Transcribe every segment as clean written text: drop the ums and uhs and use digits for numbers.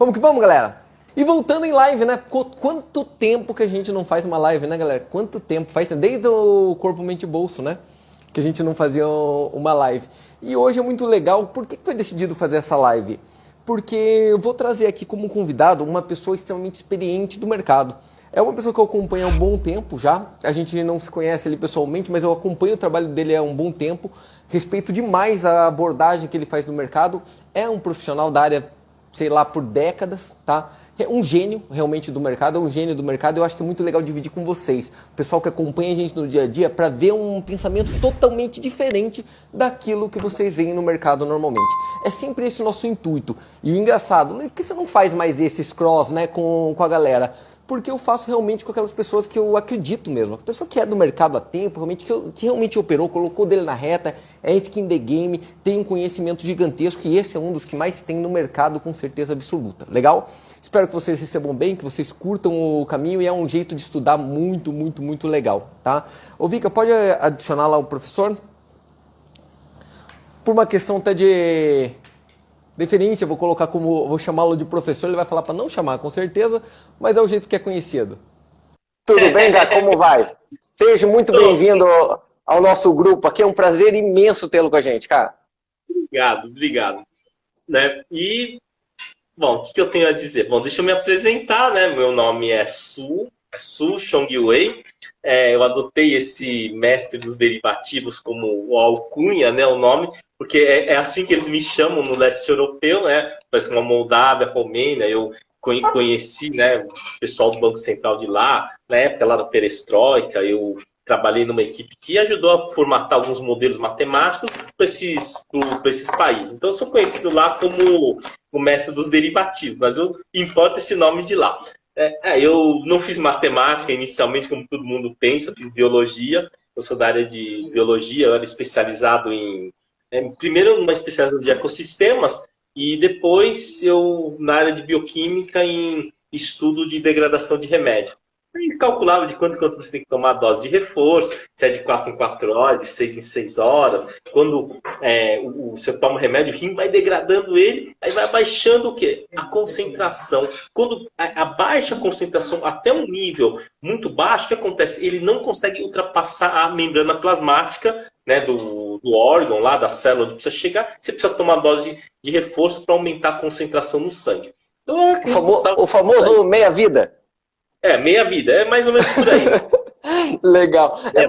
Vamos que vamos, galera! E voltando em live, né? Quanto tempo que a gente não faz uma live, né, galera? Quanto tempo? Faz desde o Corpo, Mente e Bolso, né? Que a gente não fazia uma live. E hoje é muito legal. Por que foi decidido fazer essa live? Porque eu vou trazer aqui como convidado uma pessoa extremamente experiente do mercado. É uma pessoa que eu acompanho há um bom tempo já. A gente não se conhece ele pessoalmente, mas eu acompanho o trabalho dele há um bom tempo. Respeito demais a abordagem que ele faz no mercado. É um profissional da área, sei lá, por décadas, tá? É um gênio realmente do mercado, é um gênio do mercado. Eu acho que é muito legal dividir com vocês, o pessoal que acompanha a gente no dia a dia, para ver um pensamento totalmente diferente daquilo que vocês veem no mercado normalmente. É sempre esse o nosso intuito. E o engraçado, por que você não faz mais esses cross, né, com a galera? Porque eu faço realmente com aquelas pessoas que eu acredito mesmo. A pessoa que é do mercado há tempo, realmente, que realmente operou, colocou dele na reta, é skin the game, tem um conhecimento gigantesco e esse é um dos que mais tem no mercado com certeza absoluta. Legal? Espero que vocês recebam bem, que vocês curtam o caminho e é um jeito de estudar muito, muito, muito legal, tá? Ô Vika, pode adicionar lá o professor? Por uma questão até de deferência, vou chamá-lo de professor, ele vai falar para não chamar, com certeza, mas é o jeito que é conhecido. Tudo bem, Gá? Como vai? Seja muito bem-vindo ao nosso grupo aqui, é um prazer imenso tê-lo com a gente, cara. Obrigado. Né? E, bom, o que eu tenho a dizer? Bom, deixa eu me apresentar, né? Meu nome é Su Chongyue. Eu adotei esse mestre dos derivativos como o alcunha, né, o nome, porque é assim que eles me chamam no leste europeu, né? Parece uma Moldávia, Romênia. Eu conheci, né, o pessoal do Banco Central de lá, na época lá da Perestroika. Eu trabalhei numa equipe que ajudou a formatar alguns modelos matemáticos para esses países. Então, eu sou conhecido lá como o mestre dos derivativos, mas eu importo esse nome de lá. Eu não fiz matemática inicialmente, como todo mundo pensa, fiz biologia. Eu sou da área de biologia, eu era especializado primeiro numa especialização de ecossistemas e depois eu na área de bioquímica em estudo de degradação de remédio. E calculava de quanto você tem que tomar a dose de reforço, se é de 4 em 4 horas, de 6 em 6 horas. Quando você toma o remédio, o rim vai degradando ele, aí vai baixando o quê? A concentração. Quando abaixa a concentração até um nível muito baixo, o que acontece? Ele não consegue ultrapassar a membrana plasmática, né, do órgão, lá da célula onde precisa chegar. Você precisa tomar dose de reforço para aumentar a concentração no sangue. Então, o famoso meia-vida. Meia-vida, é mais ou menos por aí. Legal. É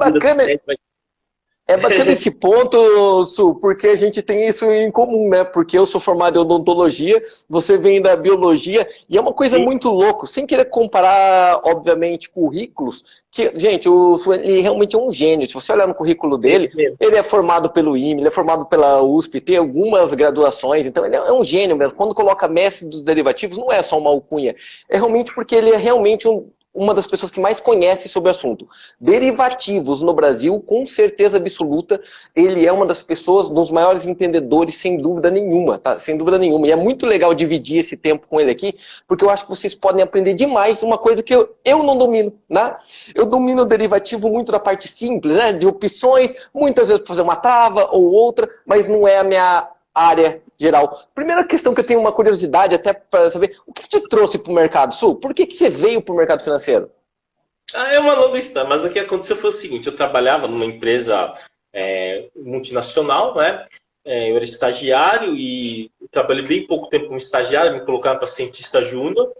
bacana esse ponto, Su, porque a gente tem isso em comum, né? Porque eu sou formado em odontologia, você vem da biologia, e é uma coisa Sim. muito louca, sem querer comparar, obviamente, currículos, que, gente, o Su, ele realmente é um gênio. Se você olhar no currículo dele, ele é formado pelo IME, ele é formado pela USP, tem algumas graduações, então ele é um gênio mesmo. Quando coloca mestre dos derivativos, não é só uma alcunha, é realmente porque ele é realmente uma das pessoas que mais conhece sobre o assunto. Derivativos no Brasil, com certeza absoluta, ele é uma das pessoas, dos maiores entendedores, sem dúvida nenhuma, tá? Sem dúvida nenhuma. E é muito legal dividir esse tempo com ele aqui, porque eu acho que vocês podem aprender demais uma coisa que eu não domino, né? Eu domino o derivativo muito da parte simples, né? De opções, muitas vezes fazer uma trava ou outra, mas não é a minha área geral. Primeira questão que eu tenho uma curiosidade até para saber, o que te trouxe para o mercado, Su? Por que você veio para o mercado financeiro? É uma longa história, mas o que aconteceu foi o seguinte, eu trabalhava numa empresa multinacional, né? Eu era estagiário e trabalhei bem pouco tempo como estagiário, me colocaram para cientista júnior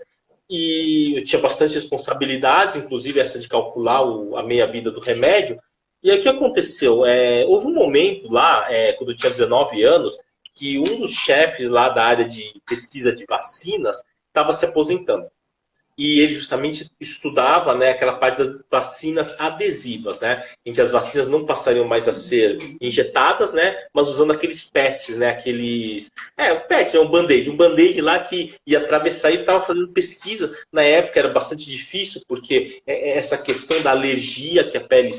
e eu tinha bastante responsabilidades, inclusive essa de calcular a meia-vida do remédio. E aí o que aconteceu? Houve um momento lá, quando eu tinha 19 anos, que um dos chefes lá da área de pesquisa de vacinas estava se aposentando. E ele justamente estudava, né, aquela parte das vacinas adesivas, né, em que as vacinas não passariam mais a ser injetadas, né, mas usando aqueles PETs, né, o PET é um band-aid lá que ia atravessar e estava fazendo pesquisa. Na época era bastante difícil, porque essa questão da alergia que a pele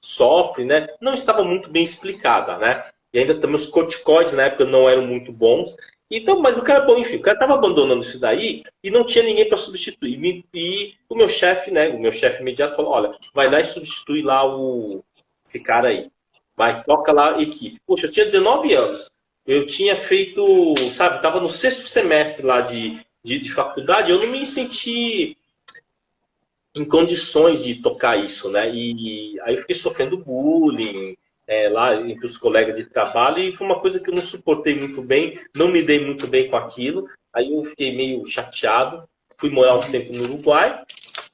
sofre, né, não estava muito bem explicada, né. E ainda também os corticoides na época não eram muito bons. Então, mas o cara, bom, enfim, o cara estava abandonando isso daí e não tinha ninguém para substituir. E o meu chefe, né, o meu chefe imediato falou, olha, vai lá e substitui lá esse cara aí. Vai, toca lá a equipe. Poxa, eu tinha 19 anos. Eu tinha feito, sabe, estava no 6º semestre lá de de faculdade, eu não me senti em condições de tocar isso, né? E aí eu fiquei sofrendo bullying lá entre os colegas de trabalho e foi uma coisa que eu não suportei muito bem, não me dei muito bem com aquilo. Aí eu fiquei meio chateado, fui morar uns tempos no Uruguai.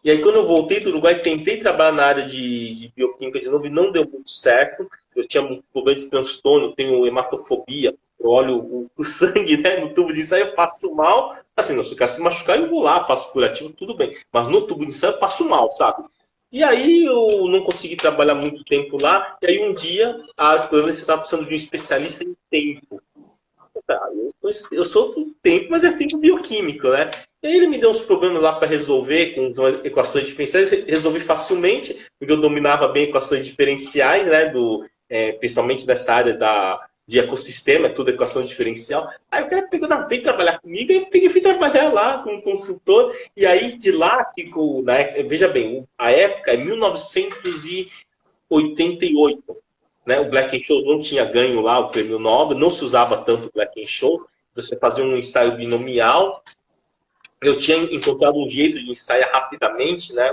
E aí quando eu voltei do Uruguai, tentei trabalhar na área de bioquímica de novo e não deu muito certo. Eu tinha um problema de transtorno, eu tenho hematofobia, eu olho o sangue, né, no tubo de ensaio, eu passo mal. Assim, não, se o cara se machucar, eu vou lá, faço curativo, tudo bem. Mas no tubo de ensaio eu passo mal, sabe? E aí eu não consegui trabalhar muito tempo lá. E aí um dia, você estava precisando de um especialista em tempo. Eu sou do tempo, mas é tempo bioquímico, né? E aí ele me deu uns problemas lá para resolver com equações diferenciais. Resolvi facilmente, porque eu dominava bem equações diferenciais, né? Principalmente dessa área de ecossistema, tudo equação diferencial. Aí o cara pegou, não, vem trabalhar comigo, e fui trabalhar lá como consultor. E aí de lá, veja bem, a época é 1988. Né? O Black and Scholes não tinha ganho lá o prêmio Nobel, não se usava tanto o Black and Scholes, você fazia um ensaio binomial. Eu tinha encontrado um jeito de ensaiar rapidamente, né?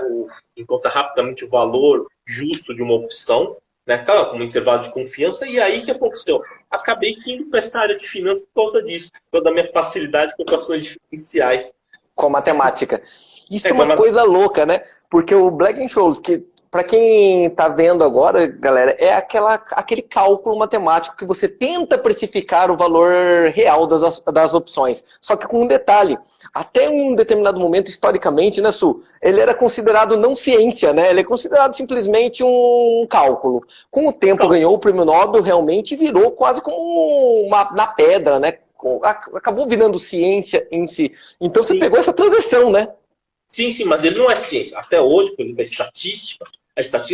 Encontrar rapidamente o valor justo de uma opção, né? Claro, com um intervalo de confiança, e aí o que aconteceu? Acabei indo para essa área de finanças por causa disso, por causa da minha facilidade com equações diferenciais. Com matemática. Isso é uma coisa louca, né? Porque o Black and Scholes, que para quem está vendo agora, galera, é aquele cálculo matemático que você tenta precificar o valor real das opções. Só que com um detalhe, até um determinado momento, historicamente, né, Su? Ele era considerado não ciência, né? Ele é considerado simplesmente um cálculo. Com o tempo ganhou o prêmio Nobel realmente e virou quase como na pedra, né? Acabou virando ciência em si. Então você pegou essa transição, né? Sim, mas ele não é ciência. Até hoje, por exemplo, a estatística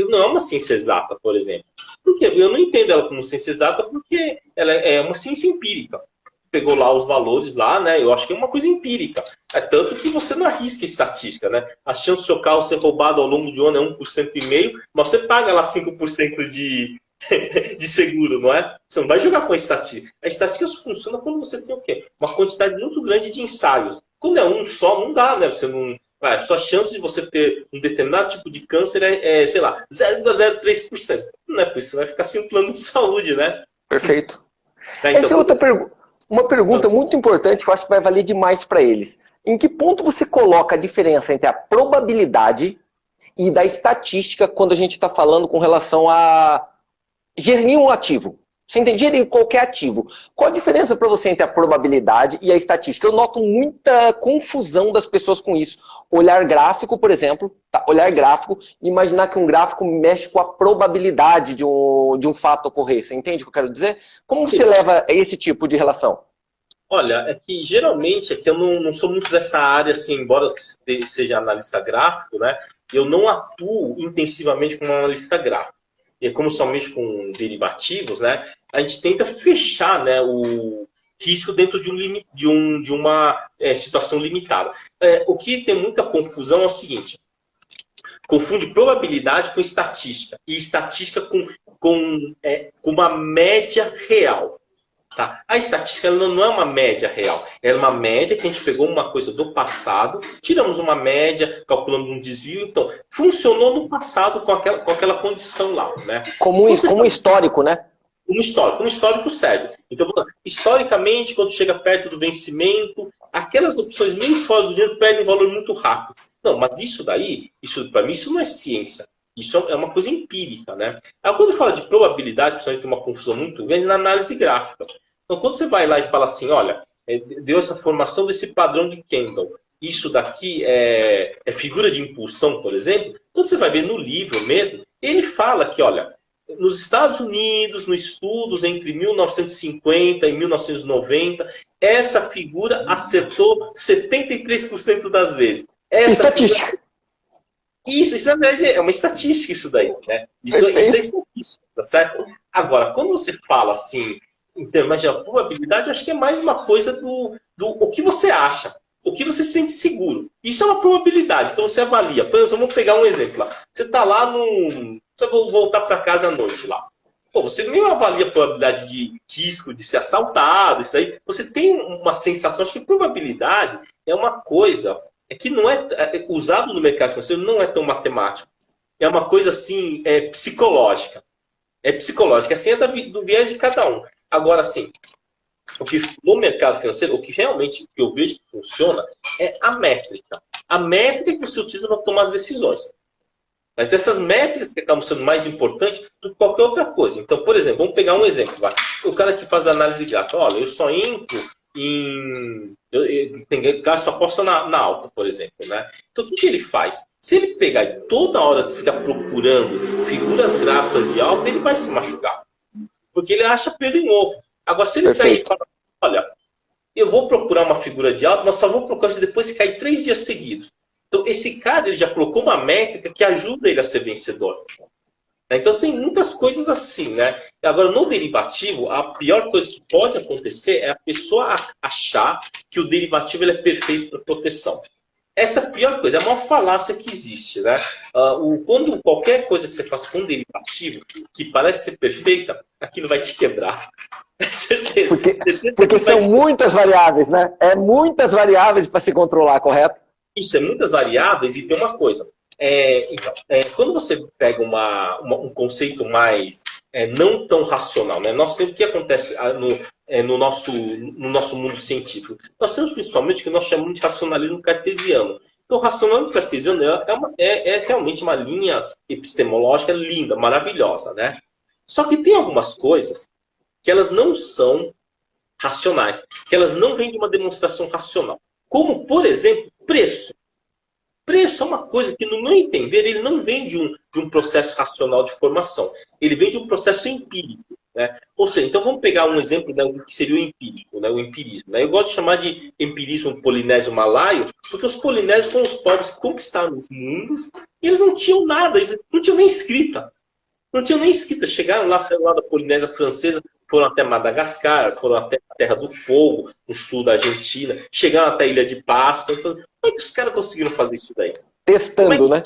não é uma ciência exata, por exemplo. Por quê? Eu não entendo ela como ciência exata porque ela é uma ciência empírica. Pegou lá os valores lá, né? Eu acho que é uma coisa empírica. É tanto que você não arrisca estatística, né? A chance do seu carro ser roubado ao longo do ano é 1,5%, mas você paga lá 5% de seguro, não é? Você não vai jogar com a estatística. A estatística só funciona quando você tem o quê? Uma quantidade muito grande de ensaios. Quando é um só, não dá, né? Você não... Sua chance de você ter um determinado tipo de câncer sei lá, 0,03%. Não é por isso, você vai ficar sem um plano de saúde, né? Perfeito. Então, essa é uma pergunta muito importante que eu acho que vai valer demais para eles. Em que ponto você coloca a diferença entre a probabilidade e da estatística quando a gente está falando com relação a gerir um ativo? Você entende? Gerir qualquer ativo. Qual a diferença para você entre a probabilidade e a estatística? Eu noto muita confusão das pessoas com isso. Olhar gráfico, por exemplo, olhar gráfico e imaginar que um gráfico mexe com a probabilidade de um fato ocorrer. Você entende o que eu quero dizer? Como você leva esse tipo de relação? Olha, é que geralmente eu não sou muito dessa área, assim, embora eu seja analista gráfico, né? Eu não atuo intensivamente como analista gráfico. E como somente com derivativos, né, a gente tenta fechar, né, o risco dentro de uma situação limitada. O que tem muita confusão é o seguinte: confunde probabilidade com estatística, e estatística com uma média real. Tá? A estatística não é uma média real, é uma média que a gente pegou uma coisa do passado, tiramos uma média, calculando um desvio, então funcionou no passado com aquela condição lá. Né? Como um histórico, né? Um histórico sério. Então, historicamente, quando chega perto do vencimento, aquelas opções meio fora do dinheiro perdem valor muito rápido. Não, mas isso daí, para mim, isso não é ciência. Isso é uma coisa empírica, né? Aí, quando fala de probabilidade, principalmente tem uma confusão muito grande na análise gráfica. Então, quando você vai lá e fala assim, olha, deu essa formação desse padrão de Kendall, isso daqui é figura de impulsão, por exemplo, quando você vai ver no livro mesmo, ele fala que, olha, nos Estados Unidos, nos estudos entre 1950 e 1990, essa figura acertou 73% das vezes. Estatística. Figura... Isso na verdade é uma estatística isso daí, né? Isso é estatística, tá certo? Agora, quando você fala assim, em termos de probabilidade, eu acho que é mais uma coisa do o que você acha, o que você se sente seguro. Isso é uma probabilidade, então você avalia. Por exemplo, vamos pegar um exemplo lá. Você está lá você vai voltar para casa à noite lá. Pô, você nem avalia a probabilidade de risco de ser assaltado, isso daí. Você tem uma sensação, acho que probabilidade é uma coisa que não usado no mercado financeiro, não é tão matemático. É uma coisa assim, psicológica. É psicológica, assim é do viés de cada um. Agora, assim, no mercado financeiro, o que realmente eu vejo que funciona é a métrica. A métrica que você utiliza para tomar as decisões. Então, essas métricas que acabam sendo mais importantes do que qualquer outra coisa. Então, por exemplo, vamos pegar um exemplo. Vai. O cara que faz análise gráfica. Olha, eu só entro em... Tem cara que só aposta na alta, por exemplo. Né? Então, o que ele faz? Se ele pegar e toda hora ficar procurando figuras gráficas de alta, ele vai se machucar. Porque ele acha pelo em ovo. Agora, se ele pega e fala, olha, eu vou procurar uma figura de alta, mas só vou procurar se depois cair 3 dias seguidos. Então, esse cara ele já colocou uma métrica que ajuda ele a ser vencedor. Então, tem muitas coisas assim, né? Agora, no derivativo, a pior coisa que pode acontecer é a pessoa achar que o derivativo ele é perfeito para proteção. Essa é a pior coisa, é a maior falácia que existe, né? Quando qualquer coisa que você faça com um derivativo que parece ser perfeita, aquilo vai te quebrar. É certeza. Porque são muitas variáveis, né? É muitas variáveis para se controlar, correto? Isso, é muitas variáveis e tem uma coisa. Quando você pega um conceito mais não tão racional, né? Nós temos o que acontece no nosso mundo científico. Nós temos principalmente o que nós chamamos de racionalismo cartesiano. Então, o racionalismo cartesiano é realmente uma linha epistemológica linda, maravilhosa, né? Só que tem algumas coisas que elas não são racionais, que elas não vêm de uma demonstração racional. Como, por exemplo, preço. Preço é uma coisa que, no meu entender, ele não vem de um processo racional de formação. Ele vem de um processo empírico. Né? Ou seja, então vamos pegar um exemplo do que seria o empírico, né? O empirismo. Né? Eu gosto de chamar de empirismo polinésio malaio, porque os polinésios foram os povos que conquistaram os mundos e eles não tinham nada, eles não tinham nem escrita. Não tinham nem escrita. Chegaram lá, saíram lá da Polinésia Francesa, foram até Madagascar, foram até a Terra do Fogo, no sul da Argentina, chegaram até a Ilha de Páscoa. Como é que os caras conseguiram fazer isso daí? Testando, né?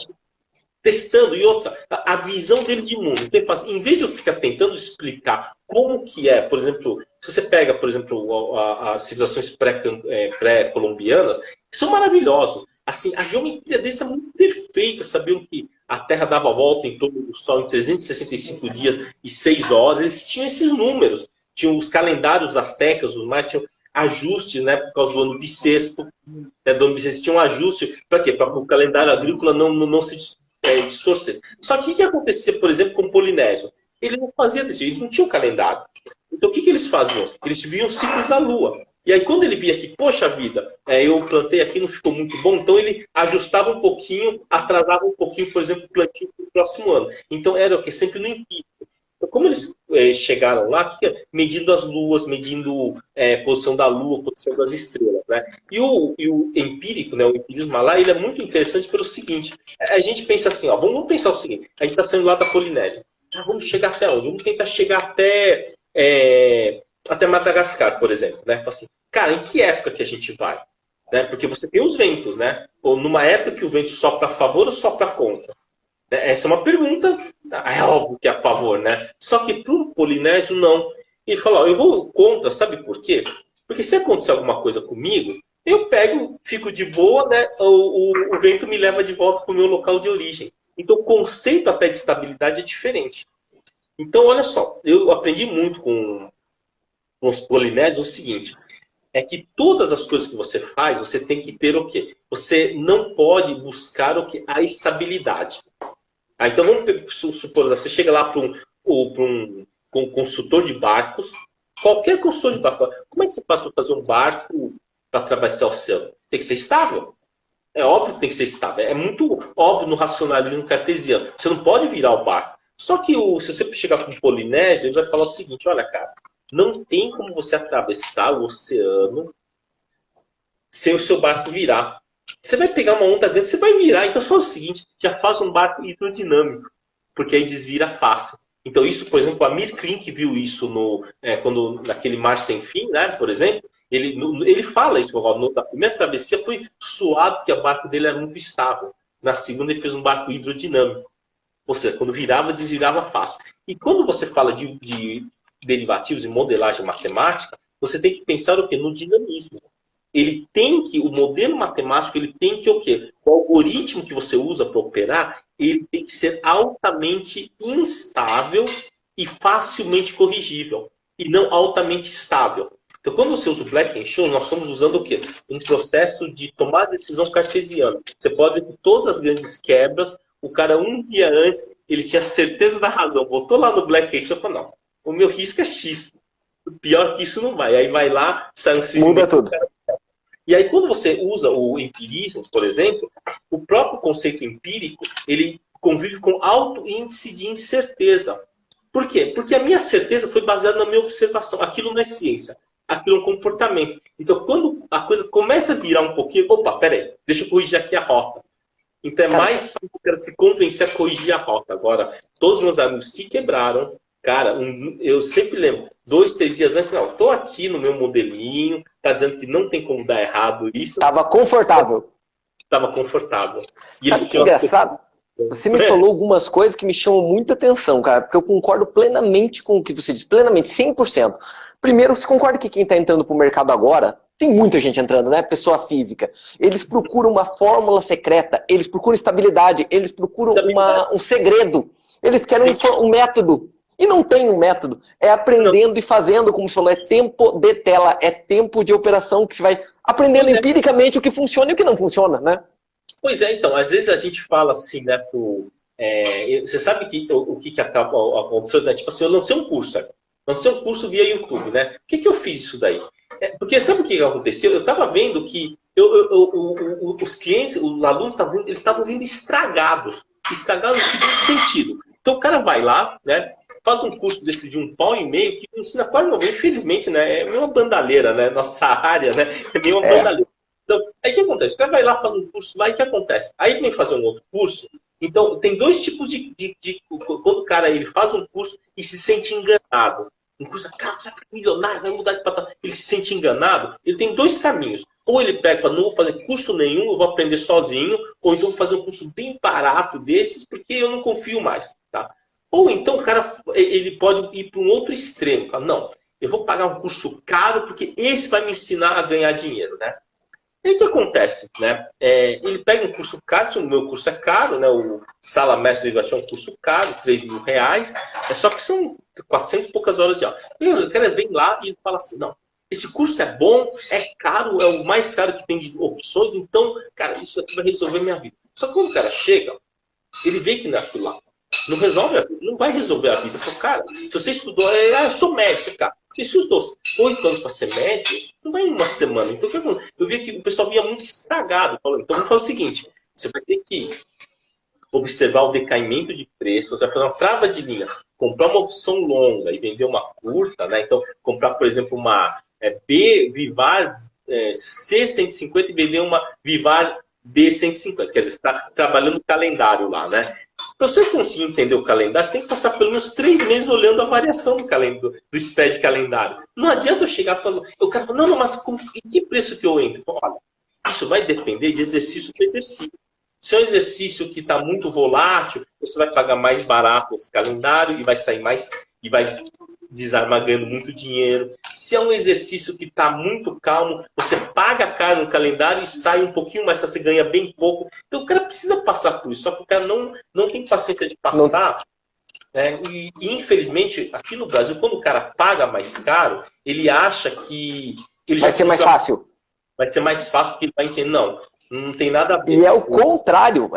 Testando. E outra, a visão deles de mundo. Então, em vez de eu ficar tentando explicar como que é, por exemplo, se você pega, por exemplo, as civilizações pré-colombianas, que são maravilhosas. Assim, a geometria deles é muito perfeita. Sabiam que a Terra dava a volta em torno do Sol em 365 dias e 6 horas. Eles tinham esses números. Tinham os calendários astecas, os maias tinham ajustes, né, por causa do ano bissexto. Né, do ano bissexto tinha um ajuste. Para quê? Para o calendário agrícola não se distorcer. Só que o que acontecia, por exemplo, com o Polinésio? Ele não fazia desse jeito, eles não tinham calendário. Então o que eles faziam? Eles viam os ciclos da Lua. E aí quando ele via que, poxa vida, eu plantei aqui, não ficou muito bom, então ele ajustava um pouquinho, atrasava um pouquinho, por exemplo, o plantio para o próximo ano. Então era o que? Sempre no empírico. Então, como eles chegaram lá, medindo as luas, medindo posição da Lua, posição das estrelas. Né? E o empírico, né, o empirismo lá, ele é muito interessante pelo seguinte, a gente pensa assim, ó, vamos pensar o seguinte, a gente está saindo lá da Polinésia, vamos chegar até onde? Vamos tentar chegar até Madagascar, por exemplo. Né? Assim, cara, em que época que a gente vai? Né? Porque você tem os ventos, né? Ou numa época que o vento sopra a favor ou sopra contra? Essa é uma pergunta, é óbvio que é a favor, né? Só que para o polinésio, não. Ele fala, eu vou contra, sabe por quê? Porque se acontecer alguma coisa comigo, eu pego, fico de boa, né? O vento me leva de volta para o meu local de origem. Então o conceito até de estabilidade é diferente. Então, olha só, eu aprendi muito com os polinésios o seguinte, é que todas as coisas que você faz, você tem que ter o quê? Você não pode buscar o quê? A estabilidade. Então, vamos supor, você chega lá para um consultor de barcos, qualquer consultor de barco, como é que você faz para fazer um barco para atravessar o oceano? Tem que ser estável. É óbvio que tem que ser estável. É muito óbvio no racionalismo cartesiano. Você não pode virar o barco. Só que se você chegar para um polinésio, ele vai falar o seguinte, olha, cara, não tem como você atravessar o oceano sem o seu barco virar. Você vai pegar uma onda grande, você vai virar. Então faz o seguinte, já faz um barco hidrodinâmico, porque aí desvira fácil. Então isso, por exemplo, a Amir Klink viu isso naquele Mar Sem Fim, né, por exemplo. Ele fala isso, na primeira travessia foi suado, porque o barco dele era muito estável. Na segunda ele fez um barco hidrodinâmico. Ou seja, quando virava, desvirava fácil. E quando você fala de derivativos e modelagem matemática, você tem que pensar o quê? No dinamismo. O modelo matemático, ele tem que o quê? O algoritmo que você usa para operar, ele tem que ser altamente instável e facilmente corrigível, e não altamente estável. Então, quando você usa o Black-Scholes, nós estamos usando o quê? Um processo de tomar decisão cartesiana. Você pode ver que todas as grandes quebras, o cara um dia antes, ele tinha certeza da razão. Botou lá no Black-Scholes e falou, não, o meu risco é X. Pior que isso não vai. Aí vai lá, sai um cisne. Muda tudo. E aí, quando você usa o empirismo, por exemplo, o próprio conceito empírico, ele convive com alto índice de incerteza. Por quê? Porque a minha certeza foi baseada na minha observação. Aquilo não é ciência, aquilo é um comportamento. Então, quando a coisa começa a virar um pouquinho, opa, peraí, deixa eu corrigir aqui a rota. Então, é mais fácil o cara se convencer a corrigir a rota. Agora, todos os meus amigos que quebraram, cara, eu sempre lembro, 2, 3 dias antes, não, estou aqui no meu modelinho, tá dizendo que não tem como dar errado isso. Estava confortável. Estava confortável. E Sabe que engraçado? Você me falou algumas coisas que me chamam muita atenção, cara, porque eu concordo plenamente com o que você disse, plenamente, 100%. Primeiro, você concorda que quem está entrando para o mercado agora, tem muita gente entrando, né? Pessoa física. Eles procuram uma fórmula secreta, eles procuram estabilidade, eles procuram um segredo, eles querem um método. E não tem um método, é aprendendo e fazendo, como você falou, é tempo de tela, é tempo de operação que você vai aprendendo empiricamente o que funciona e o que não funciona, né? Pois é, então, às vezes a gente fala assim, né, você sabe o que acaba acontecendo, né? Tipo assim, eu lancei um curso, lancei um curso via YouTube, né? Por que eu fiz isso daí? Porque sabe o que aconteceu? Eu estava vendo que os clientes, os alunos estavam vindo estragados no seguinte sentido. Então o cara vai lá, né? Faz um curso desse de £1,5 que ensina quase não. Infelizmente, né? É meio uma bandalheira, né? Nossa área, né? É meio uma bandalheira. Então, aí o que acontece? O cara vai lá, faz um curso lá, e o que acontece? Aí vem fazer um outro curso. Então, tem dois tipos quando o cara ele faz um curso e se sente enganado. Um curso, cara, você vai ficar milionário, vai mudar de patamar. Ele se sente enganado. Ele tem dois caminhos. Ou ele pega e fala, não vou fazer curso nenhum, eu vou aprender sozinho. Ou então vou fazer um curso bem barato desses, porque eu não confio mais, tá? Ou então o cara ele pode ir para um outro extremo. Fala, não, eu vou pagar um curso caro porque esse vai me ensinar a ganhar dinheiro, né? E o que acontece? Né? Ele pega um curso caro, o meu curso é caro, né? O Sala Mestre é um curso caro, R$3.000, só que são 400 e poucas horas de aula. O cara vem lá e fala assim, não, esse curso é bom, é caro, é o mais caro que tem de opções, então, cara, isso aqui vai resolver minha vida. Só que quando o cara chega, ele vê que não é aquilo lá. Não resolve a vida, não vai resolver a vida. Falo, cara, se você estudou, eu sou médico, cara. Se você estudou 8 anos para ser médico, não vai em uma semana. Então, eu vi que o pessoal vinha muito estragado. Falando, então, vamos fazer o seguinte: você vai ter que observar o decaimento de preço, você vai fazer uma trava de linha, comprar uma opção longa e vender uma curta, né? Então, comprar, por exemplo, uma Vivar C150 e vender uma Vivar B150. Quer dizer, você está trabalhando o calendário lá, né? Para você conseguir entender o calendário, você tem que passar pelo menos 3 meses olhando a variação do spread calendário. Não adianta eu chegar falando, o cara fala, não, mas em que preço que eu entro? Olha, isso vai depender de exercício para exercício. Se é um exercício que está muito volátil, você vai pagar mais barato esse calendário e vai sair mais, e vai desarmar ganhando muito dinheiro. Se é um exercício que está muito calmo, você paga caro no calendário e sai um pouquinho mais, você ganha bem pouco. Então o cara precisa passar por isso, só que o cara não tem paciência de passar. E infelizmente, aqui no Brasil, quando o cara paga mais caro, ele acha que... vai ser mais fácil. Vai ser mais fácil porque ele vai entender, não tem nada a ver. E é o contrário,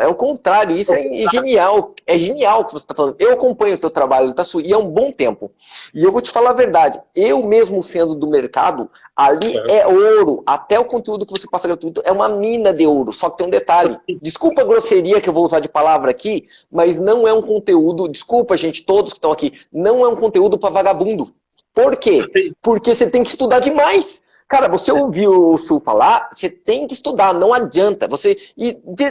Isso é genial. É genial o que você está falando. Eu acompanho o teu trabalho, tá? E é um bom tempo. E eu vou te falar a verdade. Eu mesmo sendo do mercado, ali é ouro. Até o conteúdo que você passa gratuito é uma mina de ouro. Só que tem um detalhe. Desculpa a grosseria que eu vou usar de palavra aqui, mas não é um conteúdo... Desculpa, gente, todos que estão aqui. Não é um conteúdo para vagabundo. Por quê? Porque você tem que estudar demais. Cara, você ouviu o Sul falar, você tem que estudar, não adianta.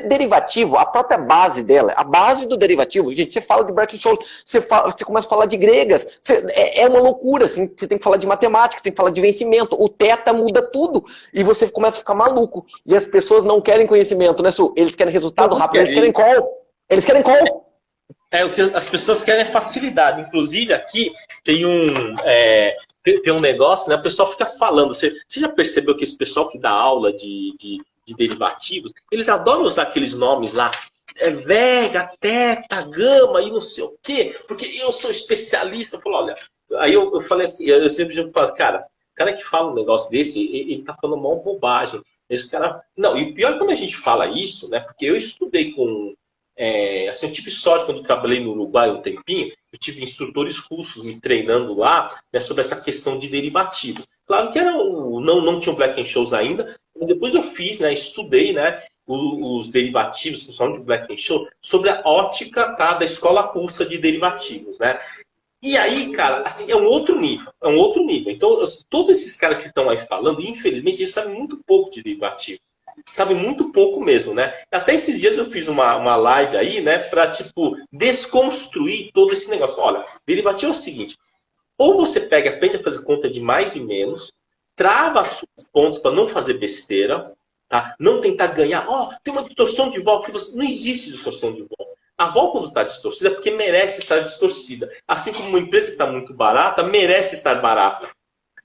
Derivativo, a própria base dela, a base do derivativo, gente, você fala de Black-Scholes, você começa a falar de gregas, é uma loucura, assim, você tem que falar de matemática, você tem que falar de vencimento, o teta muda tudo, e você começa a ficar maluco. E as pessoas não querem conhecimento, né, Sul? Eles querem resultado rápido, eles querem call. Eles querem call. o que as pessoas querem é facilidade. Inclusive, aqui tem tem um negócio, né? O pessoal fica falando. Você já percebeu que esse pessoal que dá aula de derivativos, eles adoram usar aqueles nomes lá, vega, teta, gama e não sei o quê, porque eu sou especialista. Eu falo, olha, aí eu falei assim, eu sempre digo, cara, o cara que fala um negócio desse, ele tá falando uma bobagem. Esse cara... Não, e o pior é quando a gente fala isso, né? Porque eu estudei com... assim, eu tive sorte quando eu trabalhei no Uruguai um tempinho, eu tive instrutores russos me treinando lá, né, sobre essa questão de derivativos. Claro que não tinha o Black and Scholes ainda, mas depois eu fiz, né, estudei, né, os derivativos, principalmente o Black and Scholes, sobre a ótica, tá, da escola russa de derivativos, né? E aí, cara, assim, é um outro nível, é um outro nível. Então, todos esses caras que estão aí falando, infelizmente, eles sabem muito pouco de derivativos. Sabe muito pouco mesmo, né? Até esses dias eu fiz uma live aí, né, para tipo desconstruir todo esse negócio. Olha, derivativo é o seguinte: ou você pega, aprende a fazer conta de mais e menos, trava os pontos para não fazer besteira, tá? Não tentar ganhar. Tem uma distorção de vol que não existe distorção de vol. A vol quando está distorcida é porque merece estar distorcida. Assim como uma empresa que está muito barata merece estar barata.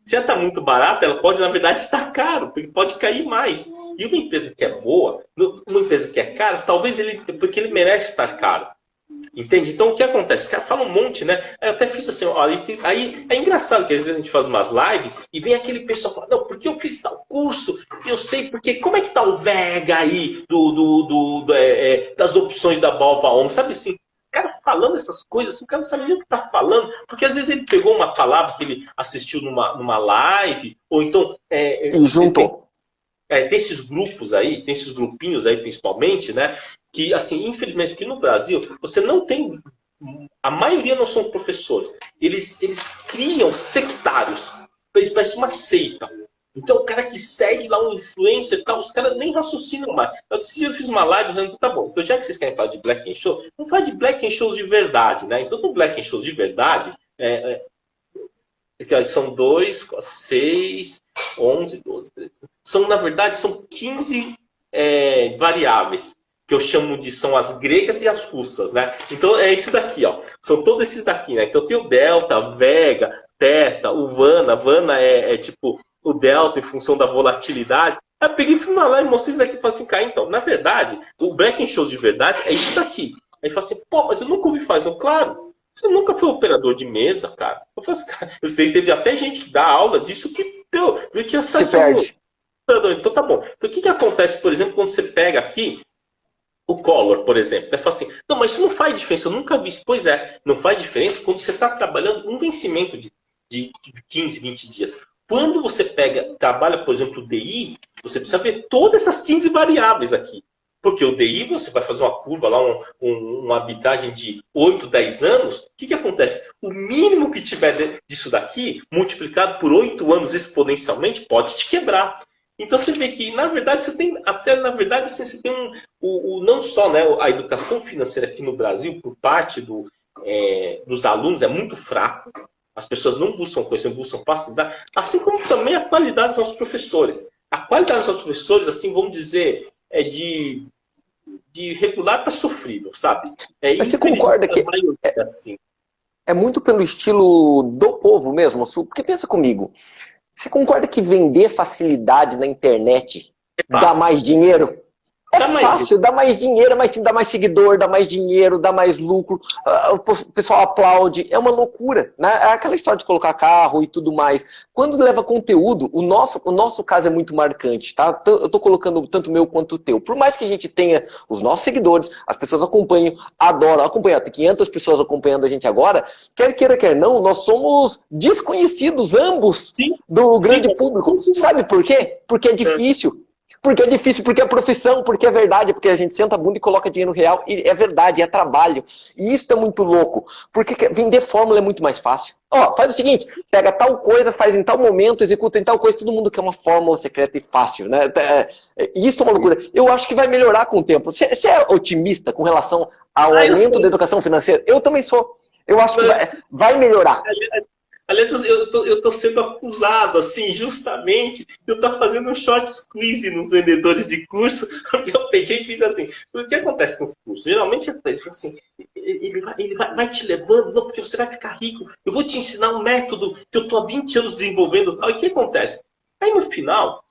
Se ela está muito barata, ela pode na verdade estar caro, porque pode cair mais. E uma empresa que é boa, uma empresa que é cara, talvez porque ele merece estar caro. Entende? Então, o que acontece? Os caras falam um monte, né? Eu até fiz assim, olha, aí é engraçado que às vezes a gente faz umas lives e vem aquele pessoal falando, não, porque eu fiz tal curso, eu sei porque, como é que tá o Vega aí das opções da Bova ON? Sabe assim, o cara falando essas coisas, assim, o cara não sabe nem o que tá falando, porque às vezes ele pegou uma palavra que ele assistiu numa live, ou então... E juntou. Tem esses grupos aí, tem esses grupinhos aí principalmente, né? Que, assim, infelizmente aqui no Brasil, você não tem... A maioria não são professores. Eles criam sectários. Eles parecem uma seita. Então, o cara que segue lá um influencer e tal, os caras nem raciocinam mais. Eu fiz uma live dizendo, tá bom, então já que vocês querem falar de Black and Show, não fala de Black and Shows de verdade, né? Então, no Black and Shows de verdade, são 2, 6, 11, 12, 13. Na verdade, são 15 variáveis, que eu chamo são as gregas e as russas, né? Então, é isso daqui, ó. São todos esses daqui, né? Então, tem o delta, vega, teta, o vana. Vana é tipo o delta em função da volatilidade. Aí eu peguei e fui lá e mostrei isso daqui e falei assim, cara, então, na verdade, o Black and Shows de verdade é isso daqui. Aí eu falei assim, pô, mas eu nunca ouvi falar. Claro, você nunca foi operador de mesa, cara. Eu falei assim, cara, teve até gente que dá aula disso que eu tinha se perde. Então tá bom. Então o que acontece, por exemplo, quando você pega aqui o Collor, por exemplo? Ele fala assim, não, mas isso não faz diferença, eu nunca vi isso. Pois é, não faz diferença quando você está trabalhando um vencimento de 15, 20 dias. Quando você trabalha, por exemplo, o DI, você precisa ver todas essas 15 variáveis aqui. Porque o DI, você vai fazer uma curva lá, uma arbitragem de 8, 10 anos, o que acontece? O mínimo que tiver disso daqui, multiplicado por 8 anos exponencialmente, pode te quebrar. Então você vê que, na verdade, você tem, assim, você tem não só, né, a educação financeira aqui no Brasil, por parte dos alunos, é muito fraco. As pessoas não buscam coisa, não buscam facilidade, assim como também a qualidade dos nossos professores. A qualidade dos nossos professores, assim, vamos dizer, é de regular para sofrível, sabe? Mas você concorda que assim. É muito pelo estilo do povo mesmo, porque pensa comigo, você concorda que vender facilidade na internet dá mais dinheiro? Fácil, dá mais dinheiro, mas sim, dá mais seguidor, dá mais dinheiro, dá mais lucro, o pessoal aplaude, é uma loucura, né? É aquela história de colocar carro e tudo mais. Quando leva conteúdo, o nosso caso é muito marcante, tá? Eu tô colocando tanto o meu quanto o teu. Por mais que a gente tenha os nossos seguidores, as pessoas acompanham, adoram acompanhar, tem 500 pessoas acompanhando a gente agora, quer queira, quer não, nós somos desconhecidos ambos do grande público. Sabe por quê? Porque é difícil. Porque é difícil, porque é profissão, porque é verdade, porque a gente senta a bunda e coloca dinheiro real, e é verdade, é trabalho. E isso é muito louco, porque vender fórmula é muito mais fácil. Faz o seguinte, pega tal coisa, faz em tal momento, executa em tal coisa, todo mundo quer uma fórmula secreta e fácil, né? Isso é uma loucura. Eu acho que vai melhorar com o tempo. Você é otimista com relação ao aumento da educação financeira? Eu também sou. Eu acho que vai melhorar. Aliás, eu estou sendo acusado, assim, justamente, de eu estar fazendo um short squeeze nos vendedores de curso, porque eu peguei e fiz assim. O que acontece com os cursos? Geralmente, assim, vai te levando, não, porque você vai ficar rico. Eu vou te ensinar um método que eu estou há 20 anos desenvolvendo. E o que acontece? Aí no final,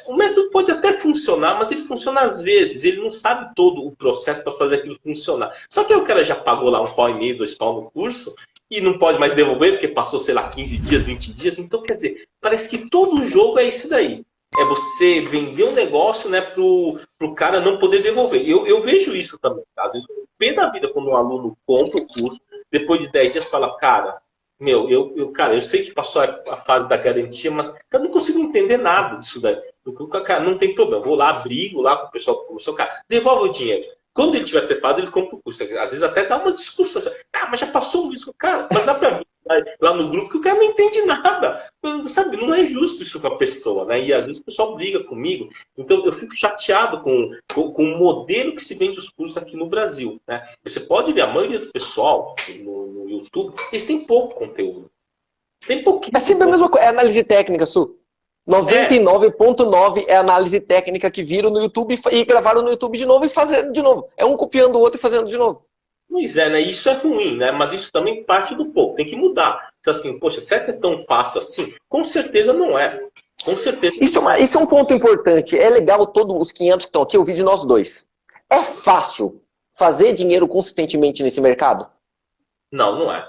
o método pode até funcionar, mas ele funciona às vezes. Ele não sabe todo o processo para fazer aquilo funcionar. Só que aí o cara já pagou lá 1,5 pau, 2 pau no curso e não pode mais devolver porque passou, sei lá, 15 dias, 20 dias. Então, quer dizer, parece que todo jogo é esse daí. É você vender um negócio, né, pro cara não poder devolver. Eu vejo isso também. Tá? Às vezes, o pé da vida quando um aluno compra o curso, depois de 10 dias fala, cara, eu sei que passou a fase da garantia, mas eu não consigo entender nada disso daí. Cara, não tem problema. Vou lá, brigo lá com o pessoal que começou, cara, devolve o dinheiro. Quando ele estiver preparado, ele compra o curso. Às vezes até dá umas discussões. Ah, mas já passou isso. Cara, mas dá pra ver lá no grupo que o cara não entende nada. Sabe, não é justo isso com a pessoa, né? E às vezes o pessoal briga comigo. Então eu fico chateado com o modelo que se vende os cursos aqui no Brasil, né? Você pode ver a maioria do pessoal no YouTube, eles têm pouco conteúdo. Tem pouquíssimo. É sempre a mesma coisa. É análise técnica, Su. 99,9 é análise técnica que viram no YouTube e gravaram no YouTube de novo e fazendo de novo. É um copiando o outro e fazendo de novo. Pois é, né? Isso é ruim, né? Mas isso também parte do povo. Tem que mudar. Se assim, poxa, será que é tão fácil assim? Com certeza não é. Com certeza. Isso é um ponto importante. É legal todos os 500 que estão aqui ouvir de nós dois. É fácil fazer dinheiro consistentemente nesse mercado? Não, não é.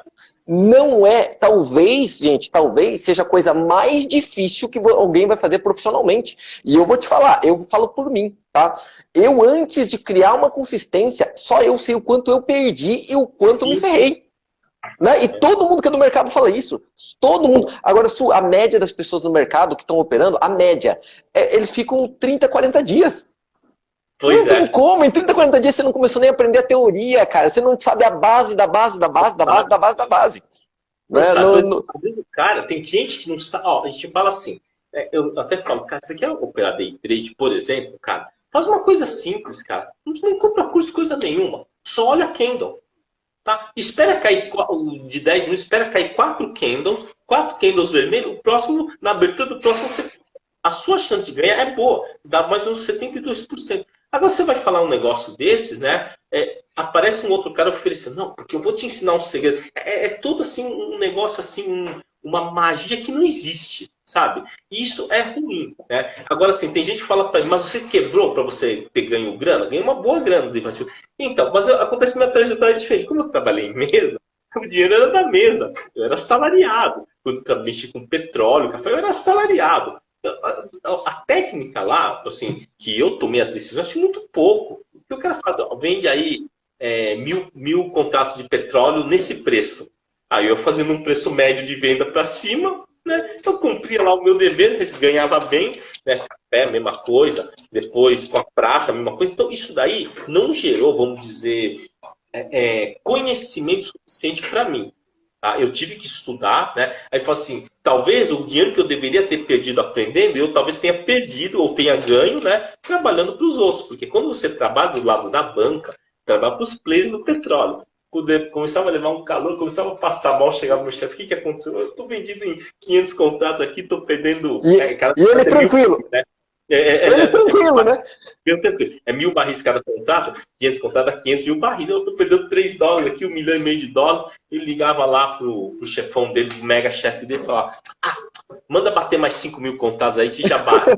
Não é, talvez, gente, talvez seja a coisa mais difícil que alguém vai fazer profissionalmente. E eu vou te falar, eu falo por mim, tá? Eu, antes de criar uma consistência, só eu sei o quanto eu perdi e o quanto me ferrei. Né? E todo mundo que é do mercado fala isso. Todo mundo. Agora, a média das pessoas no mercado que estão operando, a média, eles ficam 30, 40 dias. Pois não tem como, em 30, 40 dias você não começou nem a aprender a teoria, cara. Você não sabe a base da base da base da base da base da base. Não sabe, cara, tem gente que não sabe. Ó, a gente fala assim, eu até falo, cara, você quer operar day trade, por exemplo, cara? Faz uma coisa simples, cara. Não compra curso, coisa nenhuma. Só olha a candle. Tá? Espera cair de 10 minutos, espera cair 4 candles vermelhos, o próximo, na abertura do próximo, a sua chance de ganhar é boa, dá mais ou menos 72%. Agora você vai falar um negócio desses, né? Aparece um outro cara oferecendo, não, porque eu vou te ensinar um segredo. É todo assim, um negócio assim, uma magia que não existe, sabe? E isso é ruim, né? Agora, assim, tem gente que fala para mim, mas você quebrou para você ter ganho grana? Ganhei uma boa grana. Então, mas acontece que minha trajetória diferente. Como eu trabalhei em mesa, o dinheiro era da mesa. Eu era salariado. Quando eu mexi com petróleo, café, eu era salariado. A técnica lá, assim, que eu tomei as decisões, eu acho muito pouco. O que o cara faz? Ó, vende aí 1.000 contratos de petróleo nesse preço. Aí eu fazendo um preço médio de venda para cima, né? Eu cumpria lá o meu dever, ganhava bem, né? Café, mesma coisa. Depois com a prata, mesma coisa. Então isso daí não gerou, vamos dizer, conhecimento suficiente para mim. Tá? Eu tive que estudar, né? Aí falo assim, talvez o dinheiro que eu deveria ter perdido aprendendo, eu talvez tenha perdido ou tenha ganho, né? Trabalhando para os outros. Porque quando você trabalha do lado da banca, trabalha para os players do petróleo. Quando começava a levar um calor, começava a passar mal, chegava no chefe, o que aconteceu? Eu estou vendido em 500 contratos aqui, estou perdendo... E ele tranquilo. Né? Ele tranquilo, né? É 1.000 barris cada contrato, 500 contratos a 500 mil barris. Eu estou perdendo $3 aqui, $1,5 milhão. Ele ligava lá pro chefão dele, o mega chefe dele, e falava, manda bater mais 5.000 contratos aí que já bate.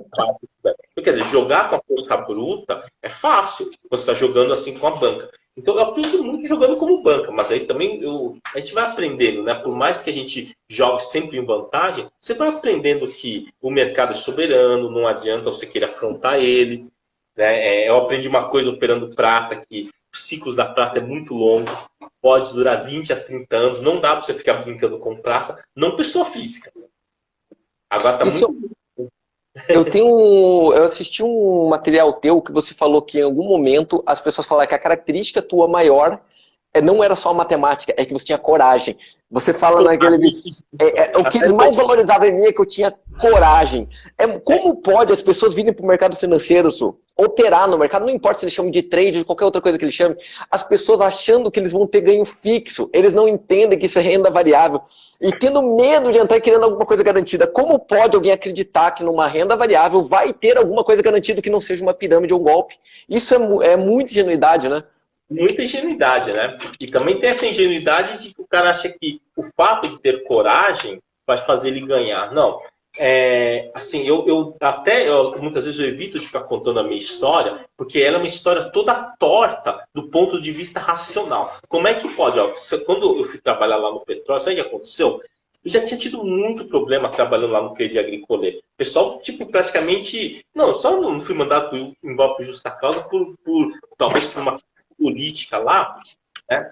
Quer dizer, jogar com a força bruta é fácil, quando você está jogando assim com a banca. Então eu aprendo muito jogando como banca, mas aí também a gente vai aprendendo, né? Por mais que a gente jogue sempre em vantagem, você vai aprendendo que o mercado é soberano, não adianta você querer afrontar ele. Né? Eu aprendi uma coisa operando prata, que os ciclos da prata é muito longo, pode durar 20 a 30 anos, não dá para você ficar brincando com prata, não pessoa física. Agora tá muito... Eu assisti um material teu que você falou que em algum momento as pessoas falaram que a característica tua maior não era só matemática, é que você tinha coragem. Você fala naquele vídeo, o que eles mais valorizavam em mim é que eu tinha coragem. Como pode as pessoas virem para o mercado financeiro, operar no mercado, não importa se eles chamam de trade, de qualquer outra coisa que eles chamem, as pessoas achando que eles vão ter ganho fixo, eles não entendem que isso é renda variável, e tendo medo de entrar e querendo alguma coisa garantida. Como pode alguém acreditar que numa renda variável vai ter alguma coisa garantida que não seja uma pirâmide ou um golpe? Isso é muita ingenuidade, né? muita ingenuidade, né? E também tem essa ingenuidade de que o cara acha que o fato de ter coragem vai fazer ele ganhar. Não. Assim, muitas vezes eu evito de ficar contando a minha história, porque ela é uma história toda torta do ponto de vista racional. Como é que pode? Ó, quando eu fui trabalhar lá no petróleo, sabe o que aconteceu? Eu já tinha tido muito problema trabalhando lá no Crédit Agricole. O pessoal, tipo, praticamente... Não, só não fui mandado embora por justa causa, talvez por uma política lá, né?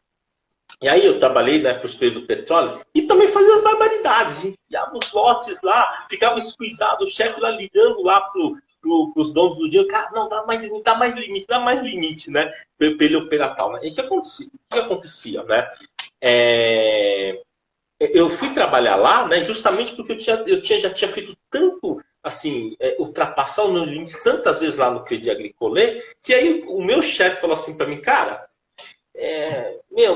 E aí eu trabalhei, né, para o espelho do petróleo e também fazia as barbaridades, enfiava os lotes lá, ficava esquisado, o chefe lá ligando lá para os donos do dinheiro, cara, não, dá mais limite, né, para ele operar tal, né? E o que acontecia, né? Eu fui trabalhar lá, né, justamente porque já tinha feito tanto, assim, ultrapassar o meu limite tantas vezes lá no Crédit Agricole, que aí o meu chefe falou assim para mim, cara,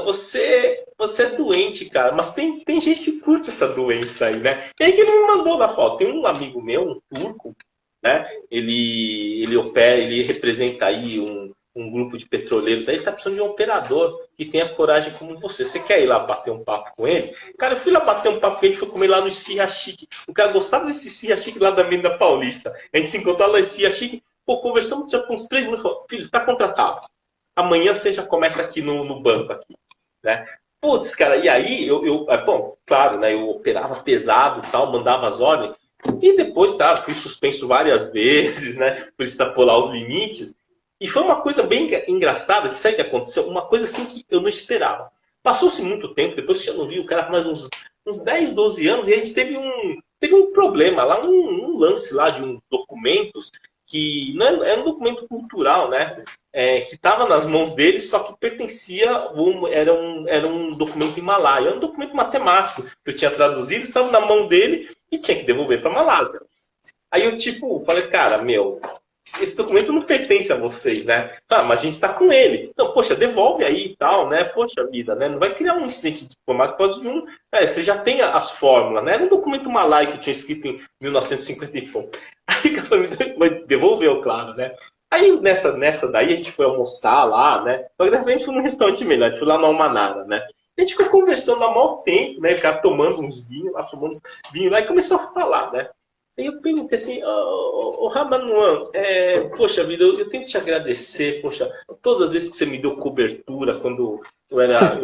você é doente, cara, mas tem gente que curte essa doença aí, né? E aí que ele me mandou na foto. Tem um amigo meu, um turco, né? Ele representa aí um grupo de petroleiros aí, ele tá precisando de um operador que tenha coragem como você. Você quer ir lá bater um papo com ele? Cara, eu fui lá bater um papo com ele, foi comer lá no Esfirra Chique. O cara gostava desse Esfirra Chique lá da Avenida Paulista. A gente se encontrou lá no Esfirra Chique, conversamos já com uns 3 minutos, falou, filho, você tá contratado. Amanhã você já começa aqui no banco, aqui, né? Putz, cara, e aí, bom, claro, né, eu operava pesado e tal, mandava as ordens, e depois, tá, fui suspenso várias vezes, né, por extrapolar os limites, e foi uma coisa bem engraçada, que sabe o que aconteceu? Uma coisa assim que eu não esperava. Passou-se muito tempo, depois eu já não vi o cara mais uns 10, 12 anos, e a gente teve um problema lá, um lance lá de uns documentos, que não era um documento cultural, né? Que estava nas mãos dele, só que pertencia, era um documento himalaia, era um documento matemático que eu tinha traduzido, estava na mão dele e tinha que devolver para a Malásia. Aí eu, falei, cara, esse documento não pertence a vocês, né? Ah, mas a gente está com ele. Então, poxa, devolve aí e tal, né? Poxa vida, né? Não vai criar um incidente diplomático por causa de um... você já tem as fórmulas, né? Era um documento malai que eu tinha escrito em 1950 e pouco. Aí o cara devolveu, claro, né? Aí nessa daí a gente foi almoçar lá, né? Só que de repente foi num restaurante melhor, a gente foi lá no Almanara, né? A gente ficou conversando há maior tempo, né? O cara tomando uns vinhos lá, lá e começou a falar, né? Aí eu perguntei assim, Ramanuan, poxa vida, eu tenho que te agradecer, poxa, todas as vezes que você me deu cobertura quando eu era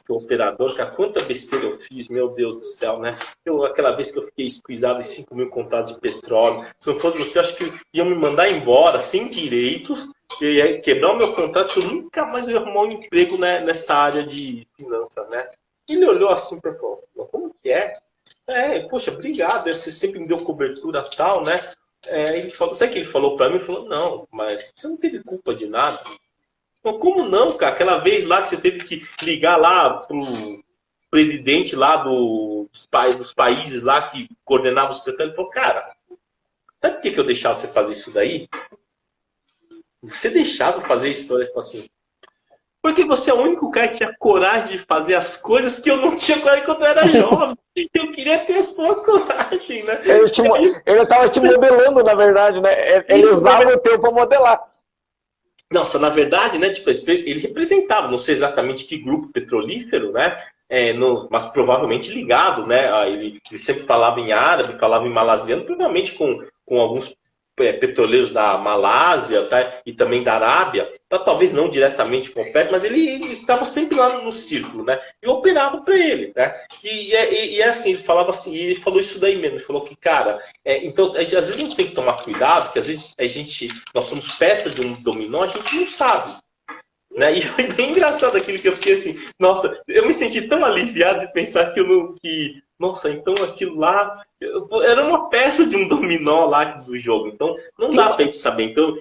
operador, cara, quanta besteira eu fiz, meu Deus do céu, né? Aquela vez que eu fiquei esquisado em 5 mil contratos de petróleo, se não fosse você, acho que iam me mandar embora sem direitos, eu ia quebrar o meu contrato, eu nunca mais ia arrumar um emprego, né, nessa área de finanças, né? Ele olhou assim para falar, como que é? Poxa, obrigado, você sempre me deu cobertura tal, né? Ele falou, sabe o que ele falou para mim? Ele falou, não, mas você não teve culpa de nada. Então, como não, cara? Aquela vez lá que você teve que ligar lá pro presidente lá dos países lá que coordenavam os petróleos, ele falou, cara, sabe por que eu deixava você fazer isso daí? Você deixava fazer isso, ele falou assim, porque você é o único cara que tinha coragem de fazer as coisas que eu não tinha coragem quando eu era jovem. Eu queria ter sua coragem, né? Ele estava te modelando, na verdade, né? Ele usava o teu para modelar. Nossa, na verdade, né? Ele representava, não sei exatamente que grupo petrolífero, né? Mas provavelmente ligado, né? Ele sempre falava em árabe, falava em malasiano, provavelmente com alguns petroleiros da Malásia, tá? E também da Arábia, tá? Talvez não diretamente com o PET, mas ele estava sempre lá no círculo, né? E operava para ele, né? E assim, ele falava assim, e ele falou isso daí mesmo, ele falou que, cara, então, às vezes a gente tem que tomar cuidado, porque às vezes nós somos peça de um dominó, a gente não sabe. Né? E foi bem engraçado aquilo que eu fiquei assim, nossa, eu me senti tão aliviado de pensar nossa, então aquilo lá era uma peça de um dominó lá do jogo, então não dá pra gente saber. Então,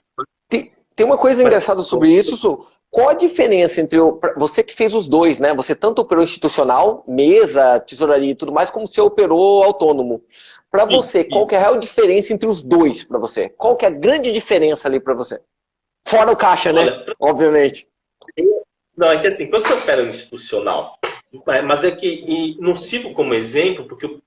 tem uma coisa engraçada sobre isso, Su. Qual a diferença entre você que fez os dois, né? Você tanto operou institucional, mesa, tesouraria e tudo mais, como você operou autônomo. Para você, qual que é a real diferença entre os dois para você? Qual que é a grande diferença ali para você? Fora o caixa, né? Olha, obviamente. Não, é que assim, quando você opera no institucional, mas é que não sirvo como exemplo, porque eu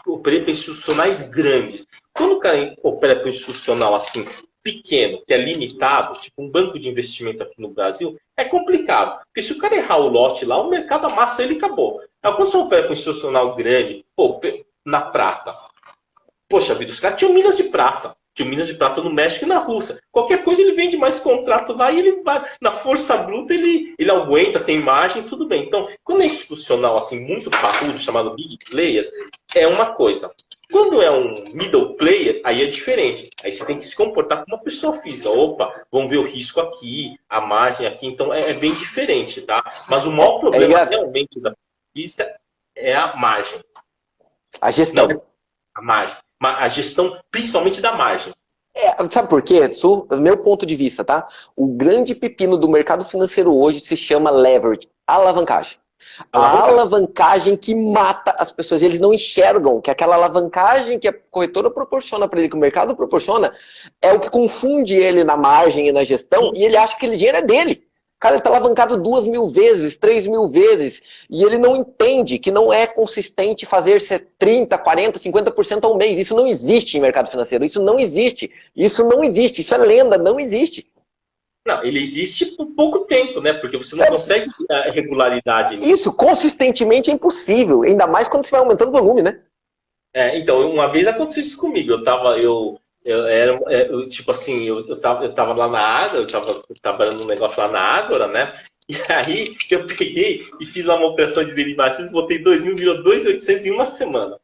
operei para institucionais grandes. Quando o cara opera para institucional assim, pequeno, que é limitado, tipo um banco de investimento aqui no Brasil, é complicado. Porque se o cara errar o lote lá, o mercado amassa ele e acabou. Então, quando você opera com um institucional grande, pô, na prata, poxa vida, os caras tinham minas de prata. Tinham minas de prata no México e na Rússia. Qualquer coisa ele vende mais contrato lá e ele vai, na força bruta ele aguenta, tem margem, tudo bem. Então, quando é institucional, assim, muito parrudo, chamado big player, é uma coisa. Quando é um middle player, aí é diferente. Aí você tem que se comportar como uma pessoa física. Opa, vamos ver o risco aqui, a margem aqui. Então é bem diferente, tá? Mas o maior problema realmente da física é a margem. A gestão. Não, a margem. A gestão, principalmente da margem. Sabe por quê, Su? Do meu ponto de vista, tá? O grande pepino do mercado financeiro hoje se chama leverage, alavancagem. A alavancagem que mata as pessoas. Eles não enxergam que aquela alavancagem que a corretora proporciona para ele, que o mercado proporciona, é o que confunde ele na margem e na gestão, e ele acha que aquele dinheiro é dele. O cara está alavancado 2.000 vezes, 3.000 vezes, e ele não entende que não é consistente fazer 30%, 40%, 50% ao mês. Isso não existe em mercado financeiro. Isso não existe. Isso não existe. Isso é lenda, não existe. Não, ele existe por pouco tempo, né? Porque você não consegue regularidade nisso. Isso, consistentemente é impossível. Ainda mais quando você vai aumentando o volume, né? Então, uma vez aconteceu isso comigo. Tipo assim, eu tava lá na Ágora, eu tava trabalhando num negócio lá na Ágora, né? E aí eu peguei e fiz uma operação de derivativos, botei 2.000, virou 2.800 em uma semana.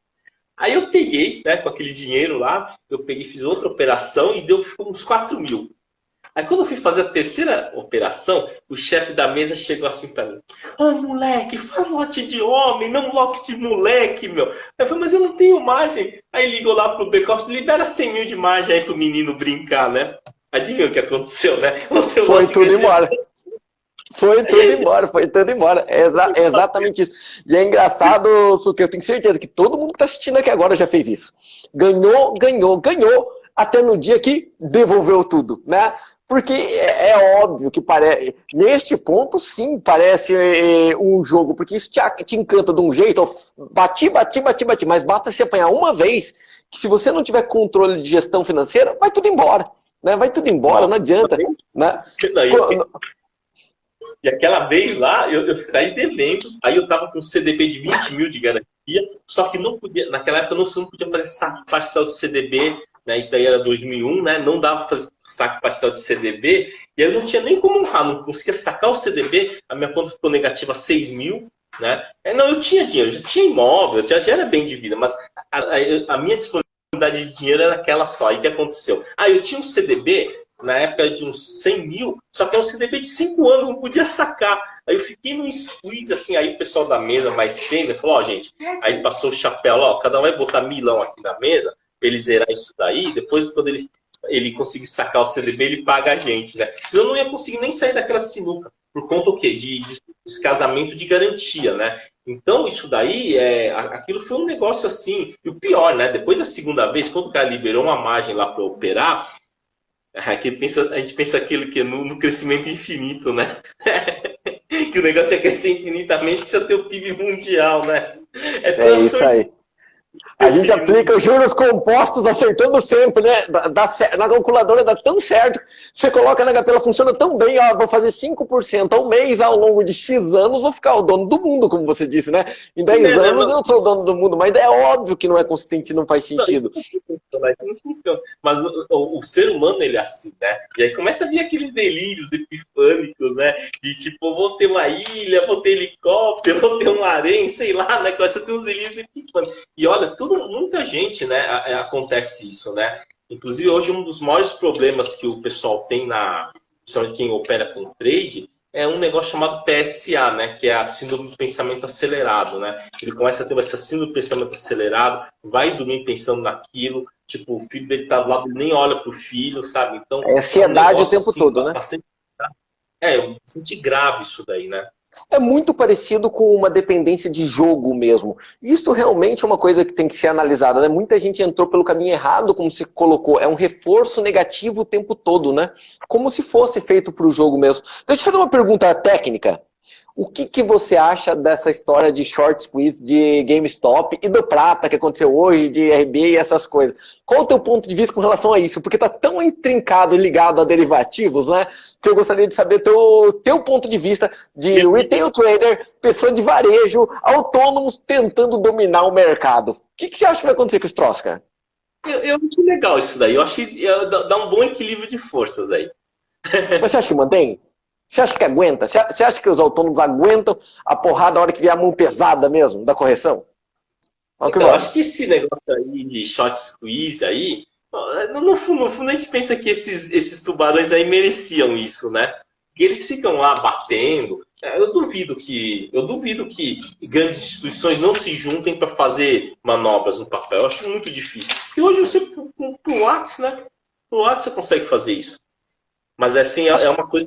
Aí eu peguei, né, com aquele dinheiro lá, fiz outra operação e ficou uns 4.000. Aí quando eu fui fazer a terceira operação, o chefe da mesa chegou assim pra mim. Moleque, faz lote de homem, não lote de moleque, meu. Eu falei, mas eu não tenho margem. Aí ligou lá pro back-office, libera 100.000 de margem aí pro menino brincar, né? Adivinha o que aconteceu, né? Foi tudo embora. Foi tudo embora. É exatamente isso. E é engraçado, Suki, eu tenho certeza que todo mundo que tá assistindo aqui agora já fez isso. Ganhou, até no dia que devolveu tudo, né? Porque é óbvio que parece. Neste ponto, sim, parece um jogo, porque isso te encanta de um jeito. Bati, mas basta se apanhar uma vez, que se você não tiver controle de gestão financeira, vai tudo embora. Né? Vai tudo embora, não adianta. Né? E aquela vez lá, eu saí devendo, aí eu tava com um CDB de 20.000 de garantia, só que não podia, naquela época eu não podia fazer saque parcial de CDB, né? Isso daí era 2001, né? Não dava para fazer saque parcial de CDB, e aí eu não tinha nem como honrar, não conseguia sacar o CDB, a minha conta ficou negativa 6.000, né? Não, eu tinha dinheiro, já tinha imóvel, já era bem de vida, mas a minha disponibilidade de dinheiro era aquela só. Aí o que aconteceu? Eu tinha um CDB, na época de uns 100.000, só que é um CDB de 5 anos, não podia sacar. Aí eu fiquei num squeeze, assim, aí o pessoal da mesa mais sênior falou, gente, aí passou o chapéu, cada um vai botar milão aqui na mesa, pra ele zerar isso daí, depois quando ele conseguir sacar o CDB, ele paga a gente, né? Senão eu não ia conseguir nem sair daquela sinuca, por conta o quê? De descasamento de garantia, né? Então, isso daí, aquilo foi um negócio assim, e o pior, né? Depois da segunda vez, quando o cara liberou uma margem lá para operar, a gente pensa aquilo que é no crescimento infinito, né? Que o negócio é crescer infinitamente, precisa ter o PIB mundial, né? É isso aí. A gente aplica os juros compostos acertando sempre, né? Na calculadora dá tão certo. Você coloca na HP, ela funciona tão bem, vou fazer 5% ao mês ao longo de X anos, vou ficar o dono do mundo, como você disse, né? Em 10 anos eu sou o dono do mundo, mas é óbvio que não é consistente, não faz sentido. Mas o ser humano, ele é assim, né? E aí começa a vir aqueles delírios epifânicos, né? De tipo, vou ter uma ilha, vou ter helicóptero, vou ter um harém, sei lá, né? Começa a ter uns delírios epifânicos. E olha, muita gente, né, acontece isso, né? Inclusive, hoje, um dos maiores problemas que o pessoal tem principalmente quem opera com trade, é um negócio chamado PSA, né? Que é a síndrome do pensamento acelerado, né? Ele começa a ter essa síndrome do pensamento acelerado, vai dormir pensando naquilo, tipo, o filho dele tá do lado, ele nem olha pro filho, sabe? Então, é ansiedade o tempo assim, todo, né? Bastante grave isso daí, né? É muito parecido com uma dependência de jogo mesmo. Isso realmente é uma coisa que tem que ser analisada, né? Muita gente entrou pelo caminho errado, como você colocou. É um reforço negativo o tempo todo, né? Como se fosse feito para o jogo mesmo. Deixa eu te fazer uma pergunta técnica. O que você acha dessa história de short squeeze de GameStop e do Prata que aconteceu hoje, de RB e essas coisas? Qual o teu ponto de vista com relação a isso? Porque tá tão intrincado e ligado a derivativos, né? Que eu gostaria de saber teu ponto de vista de retail trader, pessoa de varejo, autônomos tentando dominar o mercado. O que você acha que vai acontecer com esse troço, cara? Eu acho legal isso daí. Eu acho que dá um bom equilíbrio de forças aí. Mas você acha que mantém? Você acha que aguenta? Você acha que os autônomos aguentam a porrada a hora que vier a mão pesada mesmo, da correção? Então, eu acho que esse negócio aí de short squeeze aí, no fundo a gente pensa que esses tubarões aí mereciam isso, né? E eles ficam lá batendo. Eu duvido que grandes instituições não se juntem para fazer manobras no papel. Eu acho muito difícil. E hoje você, pro WhatsApp, né? No WhatsApp você consegue fazer isso. Mas assim, é uma coisa.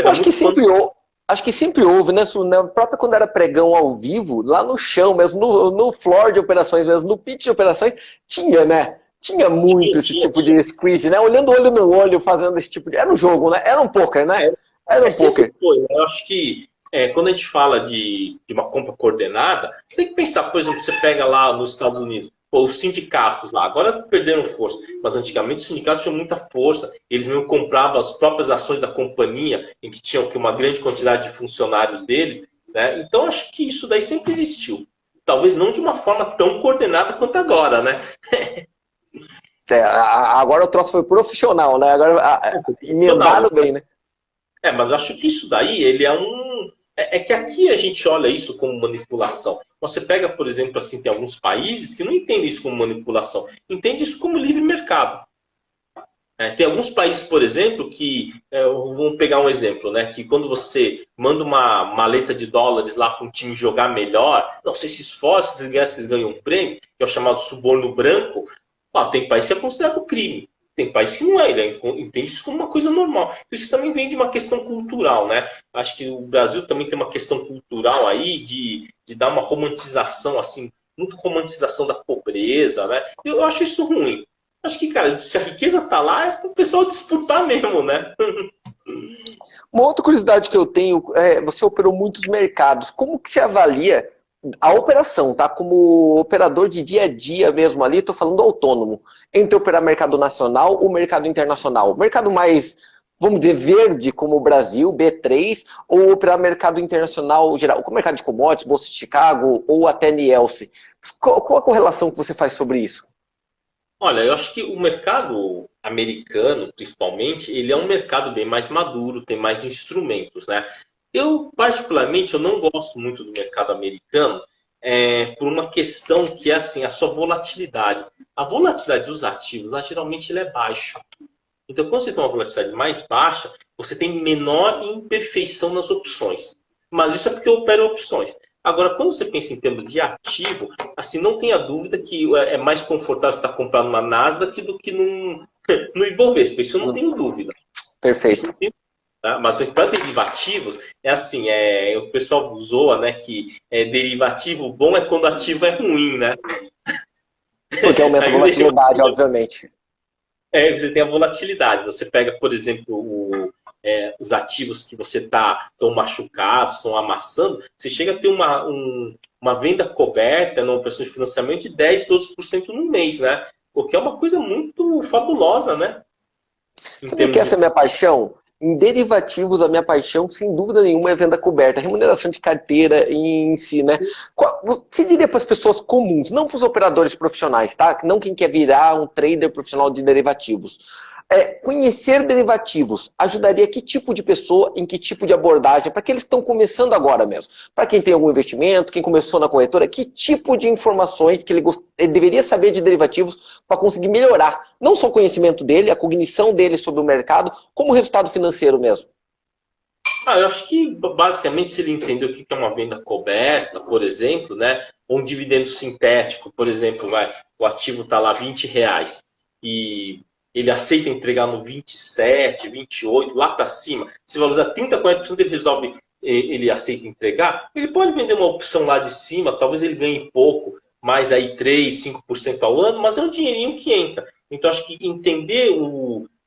Acho que sempre houve, né, Su? Próprio quando era pregão ao vivo, lá no chão mesmo, no floor de operações mesmo, no pitch de operações, tinha, né? Tinha muito esse tipo de squeeze, né? Olhando olho no olho, fazendo esse tipo de... Era um jogo, né? Era um poker, né? Era um poker. Foi, né? Eu acho que quando a gente fala de uma compra coordenada, você tem que pensar, por exemplo, você pega lá nos Estados Unidos, os sindicatos lá, agora perderam força, mas antigamente os sindicatos tinham muita força, eles mesmo compravam as próprias ações da companhia, em que tinham uma grande quantidade de funcionários deles, né? Então acho que isso daí sempre existiu. Talvez não de uma forma tão coordenada quanto agora, né? Agora o troço foi profissional, né? Agora emendaram bem, né? Mas eu acho que isso daí, ele é É que aqui a gente olha isso como manipulação. Você pega, por exemplo, assim, tem alguns países que não entendem isso como manipulação, entendem isso como livre mercado. Tem alguns países, por exemplo, que, vamos pegar um exemplo, né, que quando você manda uma maleta de dólares lá para um time jogar melhor, não sei se esforça, vocês ganham um prêmio, que é o chamado suborno branco, tem país que é considerado crime. Tem país que não é, ele entende isso como uma coisa normal. Isso também vem de uma questão cultural, né? Acho que o Brasil também tem uma questão cultural aí de dar uma romantização, assim, muito romantização da pobreza, né? Eu acho isso ruim. Acho que, cara, se a riqueza tá lá, é para o pessoal disputar mesmo, né? Uma outra curiosidade que eu tenho, você operou muitos mercados. Como que você avalia a operação, tá? Como operador de dia a dia mesmo ali, estou falando autônomo, entre operar mercado nacional ou mercado internacional. Mercado mais, vamos dizer, verde, como o Brasil, B3, ou operar mercado internacional geral, como mercado de commodities, Bolsa de Chicago ou até Nielsen. Qual a correlação que você faz sobre isso? Olha, eu acho que o mercado americano, principalmente, ele é um mercado bem mais maduro, tem mais instrumentos, né? Eu, particularmente, eu não gosto muito do mercado americano por uma questão que é assim, a sua volatilidade. A volatilidade dos ativos, lá, geralmente, ela é baixa. Então, quando você tem uma volatilidade mais baixa, você tem menor imperfeição nas opções. Mas isso é porque eu opero opções. Agora, quando você pensa em termos de ativo, assim, não tenha dúvida que é mais confortável estar comprando uma Nasdaq do que no Ibovespa. Isso eu não tenho dúvida. Perfeito. Mas para derivativos, é assim, o pessoal zoa, né, que derivativo bom é quando ativo é ruim, né? Porque aumenta a volatilidade, obviamente. Você tem a volatilidade. Você pega, por exemplo, os ativos que você estão machucados, estão amassando, você chega a ter uma venda coberta numa operação de financiamento de 10%, 12% no mês, né? O que é uma coisa muito fabulosa, né? Sabe que essa é a minha paixão? Em derivativos, a minha paixão, sem dúvida nenhuma, é venda coberta. Remuneração de carteira em si, né? Você diria para as pessoas comuns, não para os operadores profissionais, tá? Não quem quer virar um trader profissional de derivativos. Conhecer derivativos ajudaria que tipo de pessoa, em que tipo de abordagem, para aqueles que estão começando agora mesmo? Para quem tem algum investimento, quem começou na corretora, que tipo de informações que ele deveria saber de derivativos para conseguir melhorar, não só o conhecimento dele, a cognição dele sobre o mercado, como o resultado financeiro mesmo? Eu acho que, basicamente, se ele entender o que é uma venda coberta, por exemplo, né, ou um dividendo sintético, por exemplo, o ativo está lá R$20 e ele aceita entregar no 27, 28, lá para cima, se valorizar 30, 40%, ele aceita entregar, ele pode vender uma opção lá de cima, talvez ele ganhe pouco, mais aí 3, 5% ao ano, mas é um dinheirinho que entra. Então, acho que entender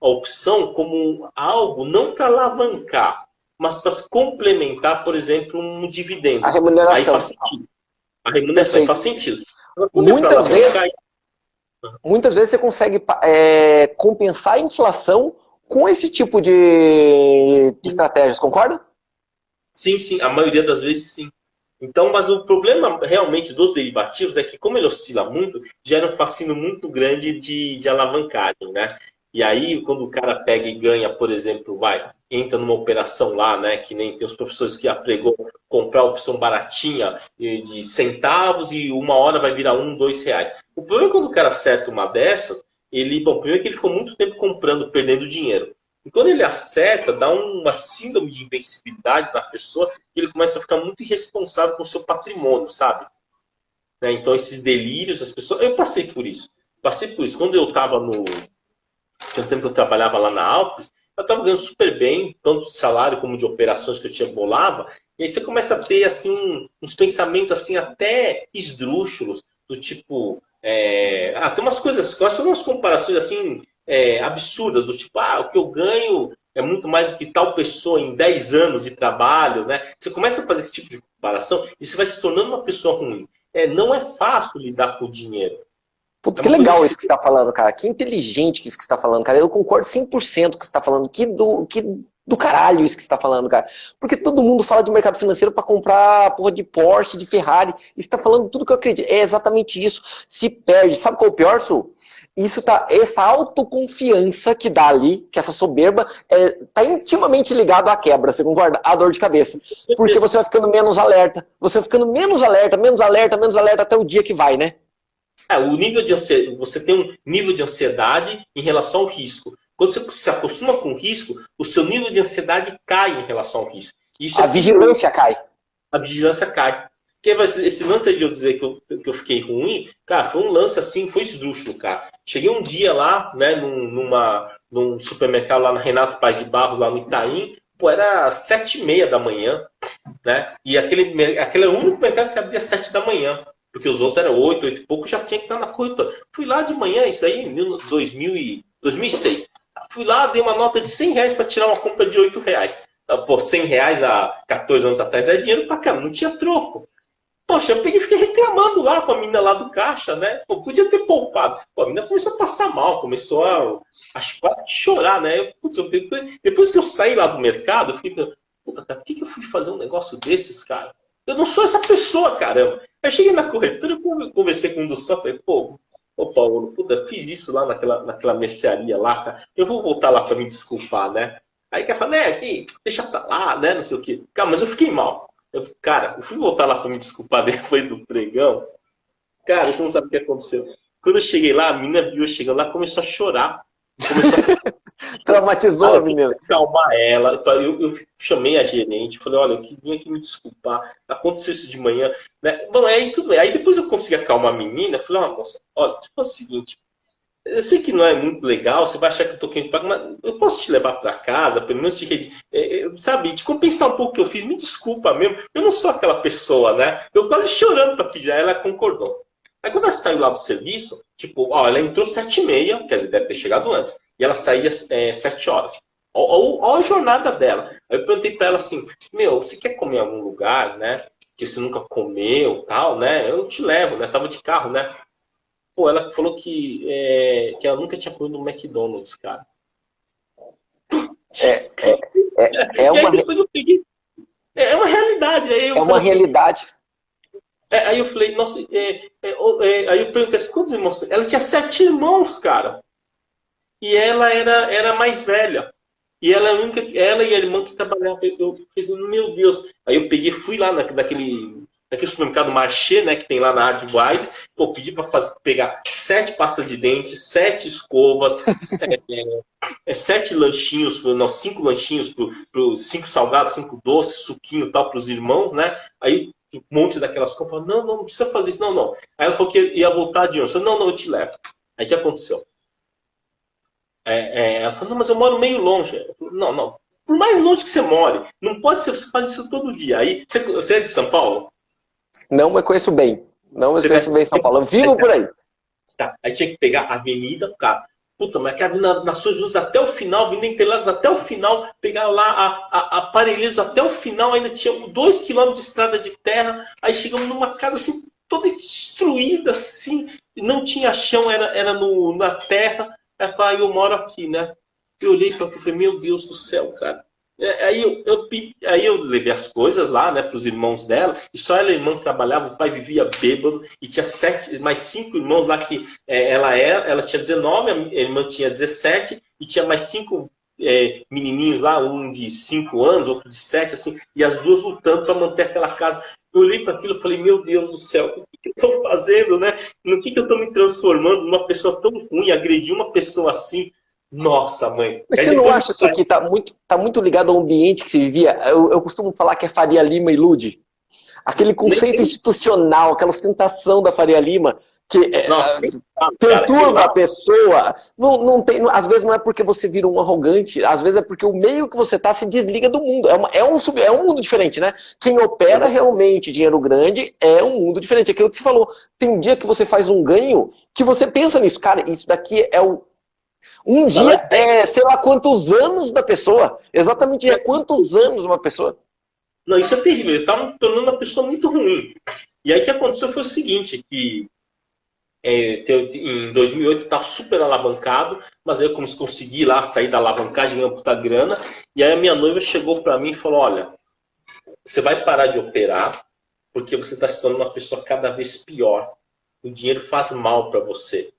a opção como algo não para alavancar, mas para complementar, por exemplo, um dividendo. A remuneração. Aí faz sentido. A remuneração aí faz sentido. Muitas vezes você consegue compensar a inflação com esse tipo de estratégias, concorda? Sim, sim, a maioria das vezes sim. Então, mas o problema realmente dos derivativos é que, como ele oscila muito, gera um fascínio muito grande de alavancagem, né? E aí, quando o cara pega e ganha, por exemplo, entra numa operação lá, né? Que nem tem os professores que apregou comprar opção baratinha de centavos e uma hora vai virar R$1, R$2. O problema é quando o cara acerta uma dessas, primeiro que ele ficou muito tempo comprando, perdendo dinheiro. E quando ele acerta, dá uma síndrome de invencibilidade na pessoa e ele começa a ficar muito irresponsável com o seu patrimônio, sabe? Né? Então, esses delírios, as pessoas... Eu passei por isso. Quando eu estava tinha um tempo que eu trabalhava lá na Alpes, eu estava ganhando super bem, tanto de salário como de operações que eu tinha bolava. E aí você começa a ter, assim, uns pensamentos, assim, até esdrúxulos, do tipo... tem umas coisas, são umas comparações, assim... absurdas, do tipo, o que eu ganho é muito mais do que tal pessoa em 10 anos de trabalho, né? Você começa a fazer esse tipo de comparação e você vai se tornando uma pessoa ruim. Não é fácil lidar com o dinheiro. Puta, que legal isso que você está falando, cara. Que inteligente isso que você está falando, cara. Eu concordo 100% com o que você está falando. Que do caralho isso que você está falando, cara. Porque todo mundo fala de mercado financeiro para comprar porra de Porsche, de Ferrari. E você está falando tudo que eu acredito. É exatamente isso. Se perde. Sabe qual é o pior, Su? Essa autoconfiança que dá ali, que essa soberba, tá intimamente ligado à quebra, você concorda? À dor de cabeça. Porque você vai ficando menos alerta. Você vai ficando menos alerta até o dia que vai, né? O nível de ansiedade, você tem um nível de ansiedade em relação ao risco. Quando você se acostuma com o risco, o seu nível de ansiedade cai em relação ao risco. A vigilância cai. A vigilância cai. Porque esse lance de eu dizer que eu fiquei ruim, cara, foi um lance assim, foi esdrúxulo, cara. Cheguei um dia lá, né, num supermercado lá na Renato Paz de Barros, lá no Itaim, era 7h30 da manhã, né? E aquele era o único mercado que abria às 7 da manhã, porque os outros eram 8 e pouco, já tinha que estar na corretora. Fui lá de manhã, isso aí em 2006. Fui lá, dei uma nota de R$100 para tirar uma compra de R$8. Pô, R$100 há 14 anos atrás era dinheiro pra caramba, não tinha troco. Poxa, eu peguei e fiquei reclamando lá com a menina lá do caixa, né? Pô, podia ter poupado. Pô, a menina começou a passar mal, começou acho quase que chorar, né? Depois que eu saí lá do mercado, eu fiquei pensando, puta, cara, por que eu fui fazer um negócio desses, cara? Eu não sou essa pessoa, caramba. Aí cheguei na corretora, eu conversei com um dos sócios, falei, pô, Paulo, puta, fiz isso lá naquela mercearia lá, cara. Eu vou voltar lá para me desculpar, né? Aí quer falar, né, aqui, deixa pra lá, né, não sei o quê. Cara, mas eu fiquei mal. Eu fui voltar lá para me desculpar depois do pregão. Cara, você não sabe o que aconteceu. Quando eu cheguei lá, a menina viu eu chegando lá, começou a chorar. Traumatizou a menina. Calmar ela. Eu chamei a gerente, falei, olha, eu vim aqui me desculpar. Aconteceu isso de manhã. Né? Bom, aí tudo bem. Aí depois eu consegui acalmar a menina. Falei, moça, olha, tipo, é o seguinte, eu sei que não é muito legal, você vai achar que eu tô querendo pagar, mas eu posso te levar para casa, pelo menos sabe, te compensar um pouco o que eu fiz, me desculpa mesmo, eu não sou aquela pessoa, né? Eu quase chorando para pedir, ela concordou. Aí quando ela saiu lá do serviço, tipo, ela entrou 7h30, quer dizer, deve ter chegado antes, e ela saía 7 horas. Olha a jornada dela. Aí eu perguntei para ela assim, você quer comer em algum lugar, né? Que você nunca comeu, tal, né? Eu te levo, né? Tava de carro, né? Pô, ela falou que ela nunca tinha comido no McDonald's, cara. Depois eu peguei. É uma realidade. Aí uma realidade. Aí eu falei, nossa, aí eu perguntei assim, quantos irmãos? Ela tinha 7 irmãos, cara. E ela era mais velha. E ela e a irmã que trabalhavam. Eu pensei, meu Deus. Aí eu peguei, fui lá naquele supermercado Marché, né, que tem lá na Adwise, pedi para pegar 7 pastas de dente, 7 escovas, 7 lanchinhos, não, 5 lanchinhos, 5 salgados, 5 doces, suquinho e tal para os irmãos, né? Aí um monte daquelas compras, não precisa fazer isso, não. Aí ela falou que ia voltar de ônibus, não, eu te levo. Aí o que aconteceu? Ela falou, não, mas eu moro meio longe. Eu falei, não, por mais longe que você more, não pode ser, você faz isso todo dia. Aí, você é de São Paulo? Não me conheço bem. Não me conheço bem São Paulo. Eu vivo por aí. Tá. Aí tinha que pegar a avenida, cara. puta, mas quero vir na São José até o final, vindo em Interlagos até o final, pegar lá a Parelheiros até o final, ainda tinha 2 quilômetros de estrada de terra, aí chegamos numa casa assim, toda destruída, assim, não tinha chão, era na terra, aí eu falei, eu moro aqui, né? Eu olhei para aquilo e falei, meu Deus do céu, cara. Aí eu levei as coisas lá, né, para os irmãos dela, e só ela e a irmã trabalhava, o pai vivia bêbado, e tinha mais 5 irmãos lá que ela tinha 19, a irmã tinha 17, e tinha mais 5 menininhos lá, um de 5 anos, outro de 7, assim, e as duas lutando para manter aquela casa. Eu olhei para aquilo e falei, meu Deus do céu, o que eu estou fazendo, né? No que eu estou me transformando numa pessoa tão ruim, agredir uma pessoa assim? Nossa, mãe. Mas você não acha isso aqui tá muito ligado ao ambiente que se vivia? Eu costumo falar que é Faria Lima ilude. Aquele conceito institucional, aquela ostentação da Faria Lima, que perturba a pessoa. Às vezes não é porque você vira um arrogante, às vezes é porque o meio que você está se desliga do mundo. É um mundo diferente, né? Quem opera realmente dinheiro grande é um mundo diferente. É aquilo que você falou. Tem um dia que você faz um ganho que você pensa nisso. Cara, isso daqui é o... Um dia sei lá quantos anos da pessoa. Exatamente quantos anos uma pessoa. Não, isso é terrível. Eu estava me tornando uma pessoa muito ruim. E aí o que aconteceu foi o seguinte, que em 2008 eu estava super alavancado, mas aí eu consegui lá sair da alavancagem, ganhar uma puta grana. E aí a minha noiva chegou para mim e falou, olha, você vai parar de operar porque você está se tornando uma pessoa cada vez pior. O dinheiro faz mal para você.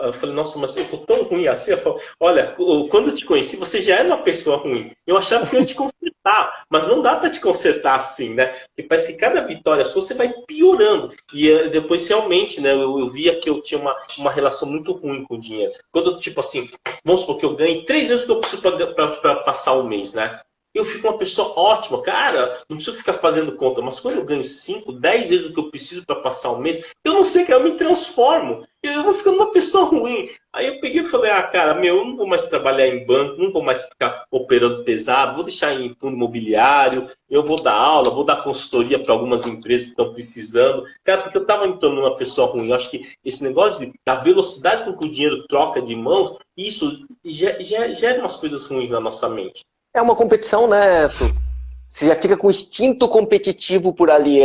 Eu falei, nossa, mas eu tô tão ruim assim. Eu falei, olha, quando eu te conheci, você já era uma pessoa ruim. Eu achava que eu ia te consertar, mas não dá para te consertar assim, né? Porque parece que cada vitória sua, você vai piorando. E depois, realmente, né, eu via que eu tinha uma relação muito ruim com o dinheiro. Quando, tipo assim, vamos supor que eu ganhei 3 vezes o que eu preciso para passar o mês, né? Eu fico uma pessoa ótima, cara, não preciso ficar fazendo conta, mas quando eu ganho 5, 10 vezes o que eu preciso para passar o mês, eu não sei, cara, eu me transformo, eu vou ficando uma pessoa ruim. Aí eu peguei e falei, cara, eu não vou mais trabalhar em banco, não vou mais ficar operando pesado, vou deixar em fundo imobiliário, eu vou dar aula, vou dar consultoria para algumas empresas que estão precisando, cara, porque eu estava me tornando uma pessoa ruim. Eu acho que esse negócio da velocidade com que o dinheiro troca de mãos, isso gera umas coisas ruins na nossa mente. É uma competição, né, Su? Você já fica com instinto competitivo por ali.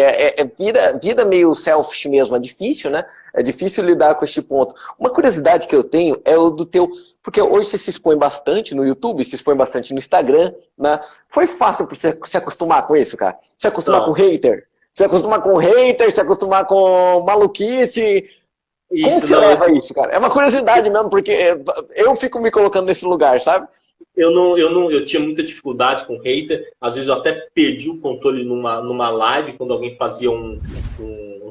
Vida meio selfish mesmo. É difícil, né? É difícil lidar com este ponto. Uma curiosidade que eu tenho é o do teu... Porque hoje você se expõe bastante no YouTube, se expõe bastante no Instagram, né? Foi fácil pra você se acostumar com isso, cara? Se acostumar com hater? Se acostumar com hater? Se acostumar com maluquice? Como que você leva isso, cara? É uma curiosidade mesmo, porque eu fico me colocando nesse lugar, sabe? Eu tinha muita dificuldade com hater. Às vezes eu até perdi o controle numa live quando alguém fazia um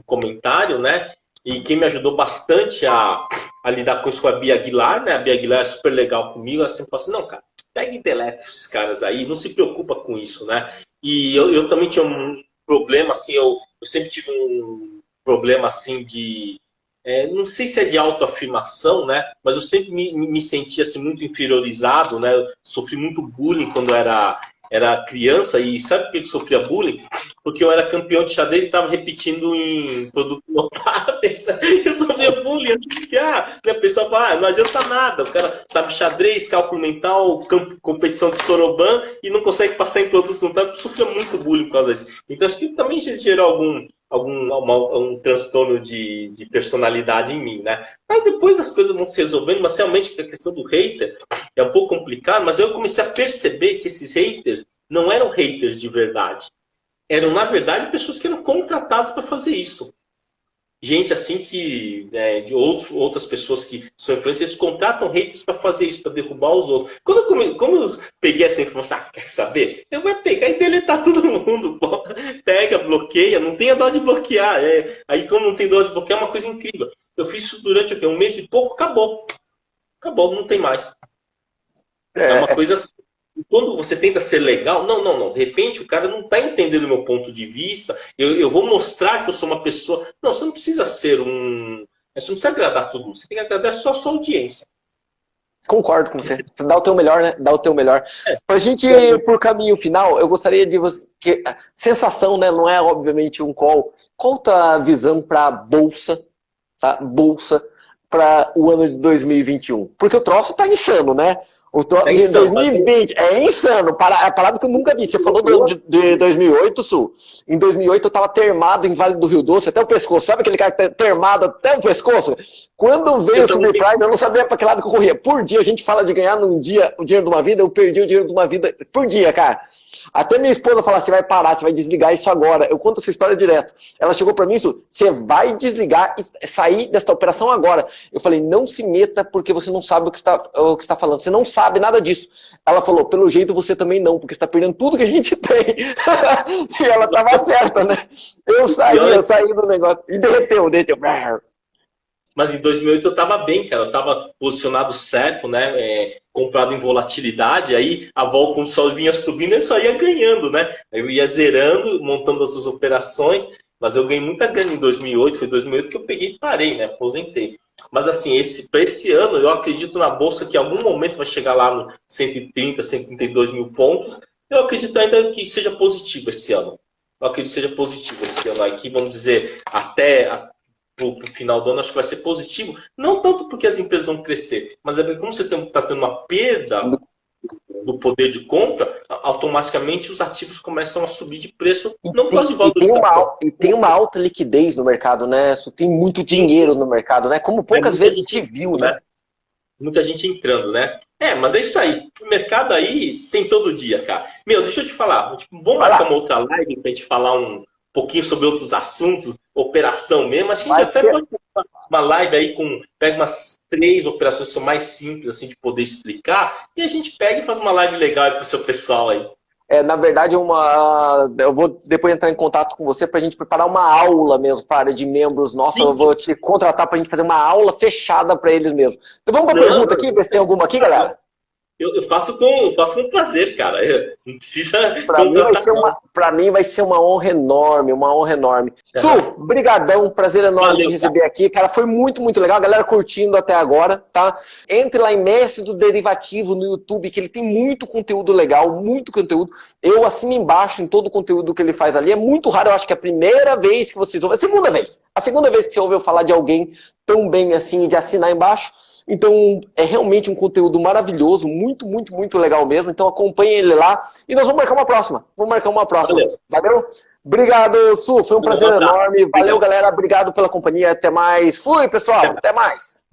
comentário, né? E quem me ajudou bastante a lidar com isso foi a Bia Aguilar, né? A Bia Aguilar é super legal comigo. Ela sempre fala assim, não, cara, pega e deleta esses caras aí, não se preocupa com isso, né? E eu também tinha um problema, assim, eu sempre tive um problema, assim, de... não sei se é de autoafirmação, né? Mas eu sempre me sentia assim, muito inferiorizado, né? Eu sofri muito bullying quando era criança. E sabe por que eu sofria bullying? Porque eu era campeão de xadrez e estava repetindo em produtos notáveis. Eu sofria bullying. A pessoa fala, não adianta nada. O cara sabe xadrez, cálculo mental, competição de soroban e não consegue passar em produtos notáveis. Eu sofria muito bullying por causa disso. Então acho que também gerou um transtorno de personalidade em mim, né? Aí depois as coisas vão se resolvendo, mas realmente a questão do hater é um pouco complicado, mas eu comecei a perceber que esses haters não eram haters de verdade. Eram, na verdade, pessoas que eram contratadas para fazer isso. Gente assim que, de outras pessoas que são influencers, contratam haters para fazer isso, para derrubar os outros. Como eu peguei essa informação, quer saber? Eu vou pegar e deletar todo mundo. Pô. Pega, bloqueia, não tenha dó de bloquear. Aí, como não tem dó de bloquear, é uma coisa incrível. Eu fiz isso durante um mês e pouco, acabou. Acabou, não tem mais. É uma coisa assim. Quando você tenta ser legal, não. De repente o cara não está entendendo o meu ponto de vista. Eu vou mostrar que eu sou uma pessoa. Não, você não precisa ser um. Você não precisa agradar todo mundo. Você tem que agradar só a sua audiência. Concordo com você. Você dá o teu melhor, né? Dá o teu melhor. Pra gente ir por caminho final, eu gostaria de você. Sensação, né? Não é obviamente um call. Qual a tua visão para bolsa? Tá? Bolsa. para o ano de 2021? Porque o troço tá insano, né? O troço É de insano, 2020 é insano. É a parada que eu nunca vi. Você falou do ano de 2008, Sul. Em 2008 eu tava termado em Vale do Rio Doce até o pescoço. Sabe aquele cara que tá termado até o pescoço? Quando veio o subprime, eu não sabia para que lado que eu corria. Por dia, a gente fala de ganhar num dia o dinheiro de uma vida, eu perdi o dinheiro de uma vida por dia, cara. Até minha esposa fala, você vai parar, você vai desligar isso agora. Eu conto essa história direto. Ela chegou pra mim, isso, você vai desligar e sair desta operação agora. Eu falei, não se meta porque você não sabe o que está falando. Você não sabe nada disso. Ela falou, pelo jeito você também não, porque você está perdendo tudo que a gente tem. E ela tava certa, né? Eu saí do negócio. E derreteu. Mas em 2008 eu estava bem, cara. Eu estava posicionado certo, né? Comprado em volatilidade. Aí a vol, quando o sol vinha subindo, eu só ia ganhando, né? Eu ia zerando, montando as suas operações. Mas eu ganhei muita grana em 2008. Foi em 2008 que eu peguei e parei, né? Aposentei. Mas assim, para esse ano, eu acredito na Bolsa que em algum momento vai chegar lá no 130, 132 mil pontos. Eu acredito ainda que seja positivo esse ano. Eu acredito que seja positivo esse ano. Aqui, vamos dizer, até para o final do ano, acho que vai ser positivo. Não tanto porque as empresas vão crescer, mas é porque como você está tendo uma perda do poder de compra, automaticamente os ativos começam a subir de preço. Não por causa de valorização. E tem uma alta liquidez no mercado, né? Tem muito dinheiro no mercado, né? Como poucas vezes a gente viu, né? Muita gente entrando, né? Mas é isso aí. O mercado aí tem todo dia, cara. Meu, deixa eu te falar. Vamos marcar uma outra live pra gente falar um pouquinho sobre outros assuntos, operação mesmo. Acho que a gente até pode fazer uma live aí pega umas 3 operações que são mais simples, assim, de poder explicar, e a gente pega e faz uma live legal aí pro seu pessoal aí. Na verdade, eu vou depois entrar em contato com você para a gente preparar uma aula mesmo para a área de membros nossos. Eu vou te contratar para a gente fazer uma aula fechada para eles mesmo. Então vamos para a pergunta aqui, ver se tem alguma aqui, galera. Eu faço com prazer, cara. Não precisa. Para mim vai ser uma honra enorme, uma honra enorme. Su, brigadão, prazer enorme te receber aqui. Cara, foi muito, muito legal. A galera curtindo até agora, tá? Entre lá em Mestre do Derivativo no YouTube, que ele tem muito conteúdo legal, muito conteúdo. Eu assino embaixo em todo o conteúdo que ele faz ali. É muito raro, eu acho que é a primeira vez que vocês ouvem. A segunda vez que você ouviu falar de alguém tão bem assim, de assinar embaixo. Então, é realmente um conteúdo maravilhoso, muito, muito, muito legal mesmo. Então, acompanhe ele lá e nós vamos marcar uma próxima. Valeu? Obrigado, Su. Foi um prazer enorme. Valeu, galera. Obrigado pela companhia. Até mais. Fui, pessoal. Até mais.